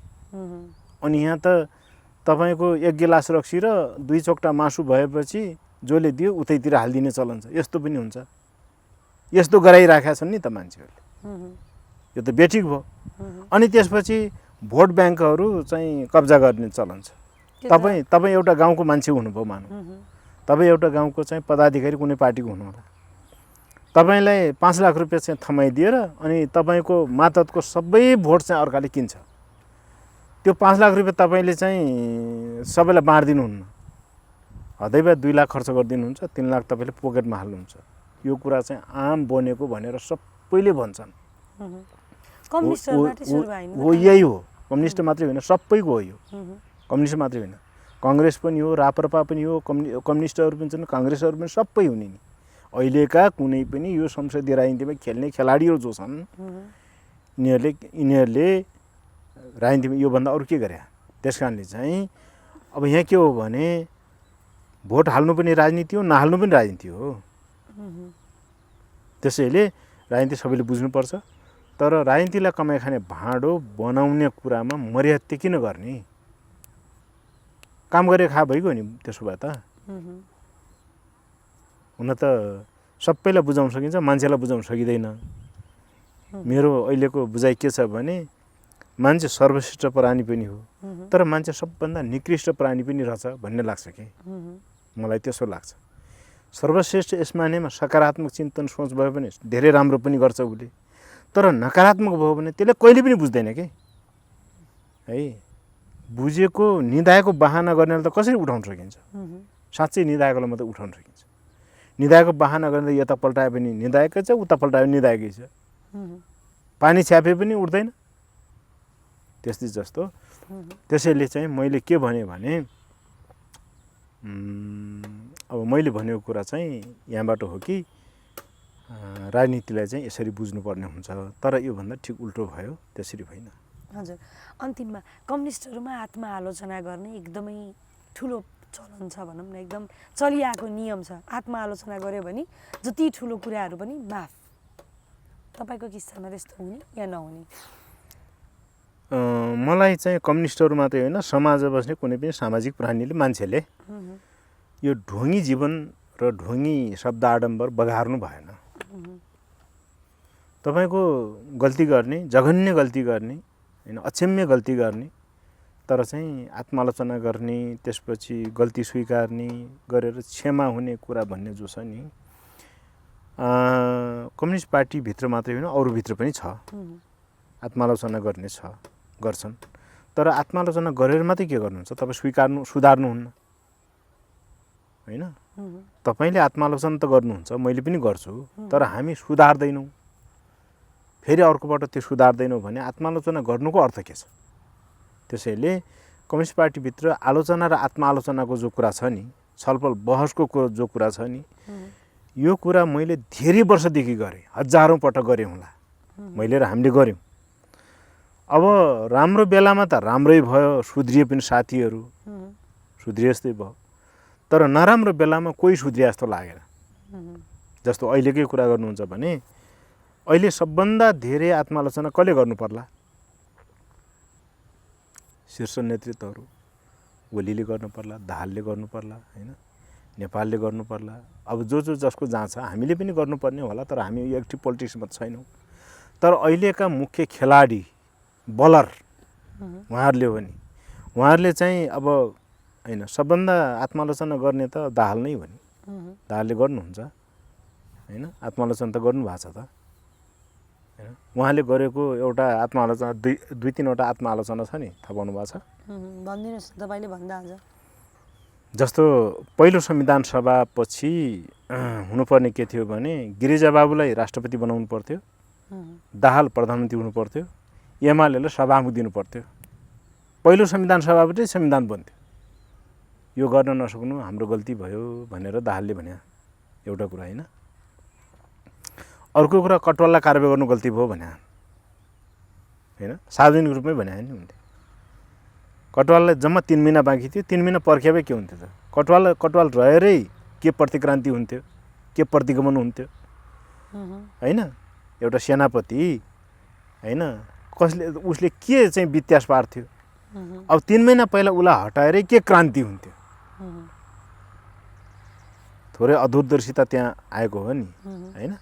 अनि यहाँ त तपाईको 1 गिलास रक्सी र 2 चोक्टा मासु भएपछि जसले दियो उतैतिर हालिदिने चलन छ। यस्तो पनि हुन्छ, यस्तो गराइराखेका छन् नि त मान्छेहरूले। यो त बेठिक भयो। अनि त्यसपछि भोट ब्याङ्कहरू चाहिँ कब्जा गर्ने चलन छ। तपाईँ एउटा गाउँको मान्छे हुनुभयो मानौँ, तपाईँ एउटा गाउँको चाहिँ पदाधिकारी कुनै पार्टीको हुनुहोला। तपाईलाई 5 लाख रुपैयाँ चाहिँ थमाइदिएर अनि तपाईको मातहतको सबै भोट चाहिँ अर्काले किन्छ। त्यो 5 लाख रुपैयाँ तपाईले चाहिँ सबैलाई बाँड्दिनुहुन्न, हदैबा 2 लाख खर्च गरिदिनुहुन्छ, 3 लाख तपाईले पोकेटमा हाल्नुहुन्छ। यो कुरा चाहिँ आम बनेको भनेर सबैले भन्छन्। कम्युनिस्टबाट सुरु भयो हो, यही हो। कम्युनिस्ट मात्रै होइन, सबैको हो यो। कम्युनिस्ट मात्रै होइन, कांग्रेस पनि हो, राप्रपा पनि हो, कम्युनिस्टहरू पनि छन्, कांग्रेसहरू पनि सबै हुने नि। अहिलेका कुनै पनि यो संसदीय राजनीतिमा खेल्ने खेलाडीहरू जो छन्, यिनीहरूले राजनीतिमा योभन्दा अरू के गरे। त्यस कारणले चाहिँ अब यहाँ के हो भने भोट हाल्नु पनि राजनीति हो, नहाल्नु पनि राजनीति हो। त्यसैले राजनीति सबैले बुझ्नुपर्छ। तर राजनीतिलाई कमाइ खाने भाँडो बनाउने कुरामा मर्यादा किन गर्ने? काम गरे खा भइगयो नि। त्यसो भए त हुन त सबैलाई बुझाउन सकिन्छ, मान्छेलाई बुझाउन सकिँदैन। मेरो अहिलेको बुझाइ के छ भने मान्छे सर्वश्रेष्ठ प्राणी पनि हो, तर मान्छे सबभन्दा निकृष्ट प्राणी पनि रहेछ भन्ने लाग्छ कि मलाई त्यसो लाग्छ। सर्वश्रेष्ठ यसमानेमा सकारात्मक चिन्तन सोच भयो भने धेरै राम्रो पनि गर्छ उसले, तर नकारात्मक भयो भने त्यसले कहिले पनि बुझ्दैन के है। बुझेको निदाएको बहाना गर्नेले त कसरी उठाउन सकिन्छ? साँच्चै निदाएकोलाई मात्रै उठाउन सकिन्छ। निदाएको बहाना गर्ने यता पल्टाए पनि निदाएकै छ, उता पल्टाए पनि निदाएकै छ। पानी छ्यापे पनि उठ्दैन। त्यस्तै जस्तो त्यसैले चाहिँ मैले के भने अब मैले भनेको कुरा चाहिँ यहाँबाट हो कि राजनीतिलाई चाहिँ यसरी बुझ्नुपर्ने हुन्छ, तर योभन्दा ठिक उल्टो भयो, त्यसरी होइन। हजुर, अन्तिममा कम्युनिस्टहरूमा आत्मआलोचना गर्ने एकदमै ठुलो चलन छ भनौँ न, एकदम चलिआएको नियम छ। आत्मआलोचना गऱ्यो भने जति ठुलो कुराहरू पनि माफ। तपाईँको किस्सामा त्यस्तो हुने या नहुने? मलाई चाहिँ कम्युनिस्टहरू मात्रै होइन, समाजमा बस्ने कुनै पनि सामाजिक प्राणीले, मान्छेले यो ढोङ्गी जीवन र ढोङ्गी शब्द आडम्बर बगार्नु भएन। तपाईँको गल्ती गर्ने, जघन्य गल्ती गर्ने होइन, अक्षम्य गल्ती गर्ने, तर चाहिँ आत्मालोचना गर्ने, त्यसपछि गल्ती स्वीकार्ने गरेर क्षमा हुने कुरा भन्ने जो छ नि, कम्युनिस्ट पार्टीभित्र मात्रै होइन अरूभित्र पनि छ। आत्मालोचना गर्ने छ, गर्छन्, तर आत्मालोचना गरेर मात्रै के गर्नुहुन्छ? तपाईँ सुधार्नुहुन्न होइन। तपाईँले आत्मालोचना त गर्नुहुन्छ, मैले पनि गर्छु, तर हामी सुधार्दैनौँ। फेरि अर्कोबाट त्यो सुधार्दैनौँ भने आत्मालोचना गर्नुको अर्थ के छ? त्यसैले कम्युनिस्ट पार्टीभित्र आलोचना र आत्मालोचनाको जो कुरा छ नि, छलफल बहसको जो कुरा छ नि, यो कुरा मैले धेरै वर्षदेखि गरेँ, हजारौँ पटक गरेँ होला, मैले र हामीले गऱ्यौँ। अब राम्रो बेलामा त राम्रै भयो, सुध्रिए पनि साथीहरू सुध्रिए जस्तै भयो, तर नराम्रो बेलामा कोही सुध्रिए जस्तो लागेन। जस्तो अहिलेकै कुरा गर्नुहुन्छ भने अहिले सबभन्दा धेरै आत्मालोचना कसले गर्नु पर्ला? शीर्ष नेतृत्वहरू, ओलीले गर्नु पर्ला, दाहालले गर्नु पर्ला होइन, नेपालले गर्नु पर्ला। अब जसको जहाँ छ हामीले पनि गर्नुपर्ने होला, तर हामी एक्टिभ पोलिटिक्समा छैनौँ। तर अहिलेका मुख्य खेलाडी बलर उहाँहरूले हो नि, उहाँहरूले चाहिँ अब होइन सबभन्दा आत्मालोचना गर्ने त दाहाल नै हो नि। दाहालले गर्नुहुन्छ होइन, आत्मालोचना त गर्नुभएको छ त होइन। उहाँले गरेको एउटा आत्मालोचना दुई तिनवटा आत्मालोचना छ नि, थाहा पाउनु भएको छ? भनिदिनुहोस् तपाईँले भन्दा आज। जस्तो पहिलो संविधान सभा पछि हुनुपर्ने के थियो भने गिरिजाबाबुलाई राष्ट्रपति बनाउनु पर्थ्यो, दाहाल प्रधानमन्त्री हुनु पर्थ्यो, एमालेलाई सभामुख दिनु पर्थ्यो। पहिलो संविधान सभाबाटै संविधान बन्थ्यो। यो गर्न नसक्नु हाम्रो गल्ती भयो भनेर दाहालले भने एउटा कुरा होइन। अर्को कुरा कटवाललाई कारबाही गर्नु गल्ती भयो भने होइन, सार्वजनिक रूपमै भने नि हुन्थ्यो। कटवाललाई जम्मा 3 महिना बाँकी थियो, 3 महिना पर्खे भए के हुन्थ्यो त? कटवाल रहेरै के प्रतिक्रान्ति हुन्थ्यो, के प्रतिगमन हुन्थ्यो होइन। एउटा सेनापति होइन, उसले के चाहिँ व्यत्यास पार्थ्यो? अब 3 महिना पहिला उसलाई हटाएरै के क्रान्ति हुन्थ्यो? थोरै अदूरदर्शिता त्यहाँ आएको हो नि होइन।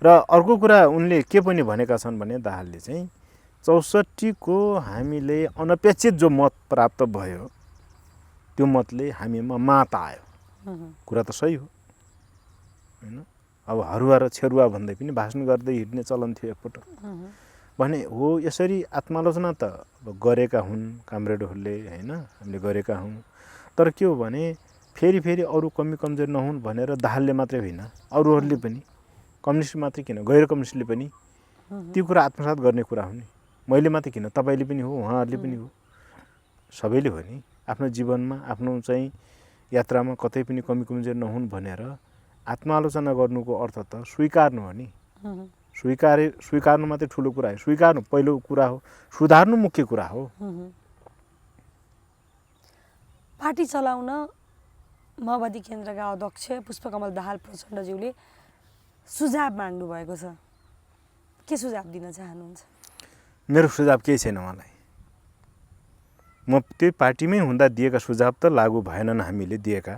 र अर्को कुरा उनले के पनि भनेका छन् भने दाहालले चाहिँ 64 को हामीले अनपेक्षित जो मत प्राप्त भयो त्यो मतले हामीमा मात आयो। कुरा त सही हो होइन। अब हरुवा र छेरुवा भन्दै पनि भाषण गर्दै हिँड्ने चलन थियो एकपटक भने हो। यसरी आत्मालोचना त गरेका हुन् कामरेडहरूले होइन, हामीले गरेका हौँ। तर के हो भने फेरि अरू कमी कमजोर नहुन् भनेर दाहालले मात्रै होइन, अरूहरूले पनि, कम्युनिस्ट मात्रै किन गैर कम्युनिस्टले पनि त्यो कुरा आत्मसात गर्ने कुरा हो नि। मैले मात्रै किन, तपाईँले पनि हो, उहाँहरूले पनि हो, सबैले हो नि। आफ्नो जीवनमा आफ्नो चाहिँ यात्रामा कतै पनि कमी कमजोर नहुन् भनेर आत्मालोचना गर्नुको अर्थ त स्वीकार्नु हो नि। स्वीकार्नु मात्रै ठुलो कुरा हो। स्वीकार्नु पहिलो कुरा हो, सुधार्नु मुख्य कुरा हो। पार्टी चलाउन माओवादी केन्द्रका अध्यक्ष पुष्पकमल दाहाल प्रचण्डज्यूले सुझाव माग्नु भएको छ। के सुझाव दिन चाहनुहुन्छ? मेरो सुझाव केही छैन मलाई। म त्यही पार्टीमै हुँदा दिएका सुझाव त लागू भएनन् हामीले दिएका।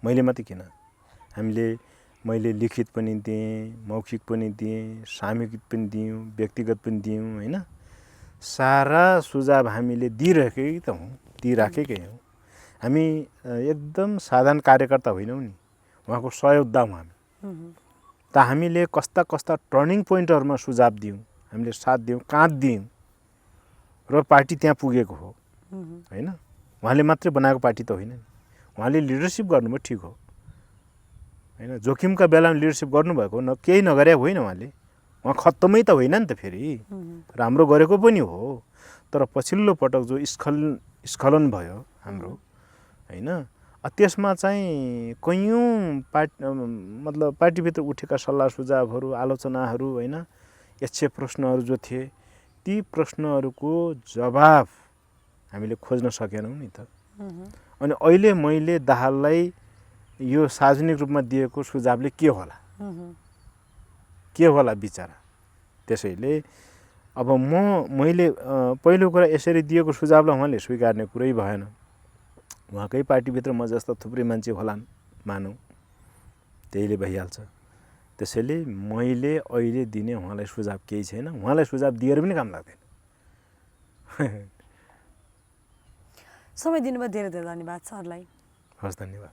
मैले मात्रै किन, मैले लिखित पनि दिएँ, मौखिक पनि दिएँ, सामूहिक पनि दियौँ, व्यक्तिगत पनि दियौँ होइन। सारा सुझाव हामीले दिइराखेकै हौँ। हामी एकदम साधारण कार्यकर्ता होइनौँ नि, उहाँको सहयोद्धा हौँ हामी। त हामीले कस्ता टर्निङ पोइन्टहरूमा सुझाव दियौँ, हामीले साथ दियौँ, काँध दियौँ र पार्टी त्यहाँ पुगेको हो। होइन, उहाँले मात्रै बनाएको पार्टी त होइन नि। उहाँले लिडरसिप गर्नुभयो, ठिक हो होइन, जोखिमका बेलामा लिडरसिप गर्नुभएको केही नगरे होइन उहाँले, उहाँ खत्तमै त होइन नि त, फेरि राम्रो गरेको पनि हो। तर पछिल्लो पटक जो स्खलन भयो हाम्रो होइन, त्यसमा चाहिँ कैयौँ मतलब पार्टीभित्र उठेका सल्लाह सुझावहरू, आलोचनाहरू होइन, यक्ष प्रश्नहरू जो थिए, ती प्रश्नहरूको जवाब हामीले खोज्न सकेनौँ नि त। अनि अहिले मैले दाहाललाई यो सार्वजनिक रूपमा दिएको सुझावले के होला बिचरा। त्यसैले अब मैले पहिलो कुरा यसरी दिएको सुझावलाई उहाँले स्वीकार्ने कुरै भएन। उहाँकै पार्टीभित्र म जस्ता थुप्रै मान्छे होलान् मानौँ, त्यहीले भइहाल्छ। त्यसैले मैले अहिले दिने उहाँलाई सुझाव केही छैन, उहाँलाई सुझाव दिएर पनि काम लाग्दैन। समय दिनुभयो, धेरै धेरै धन्यवाद सरलाई। हस्, धन्यवाद।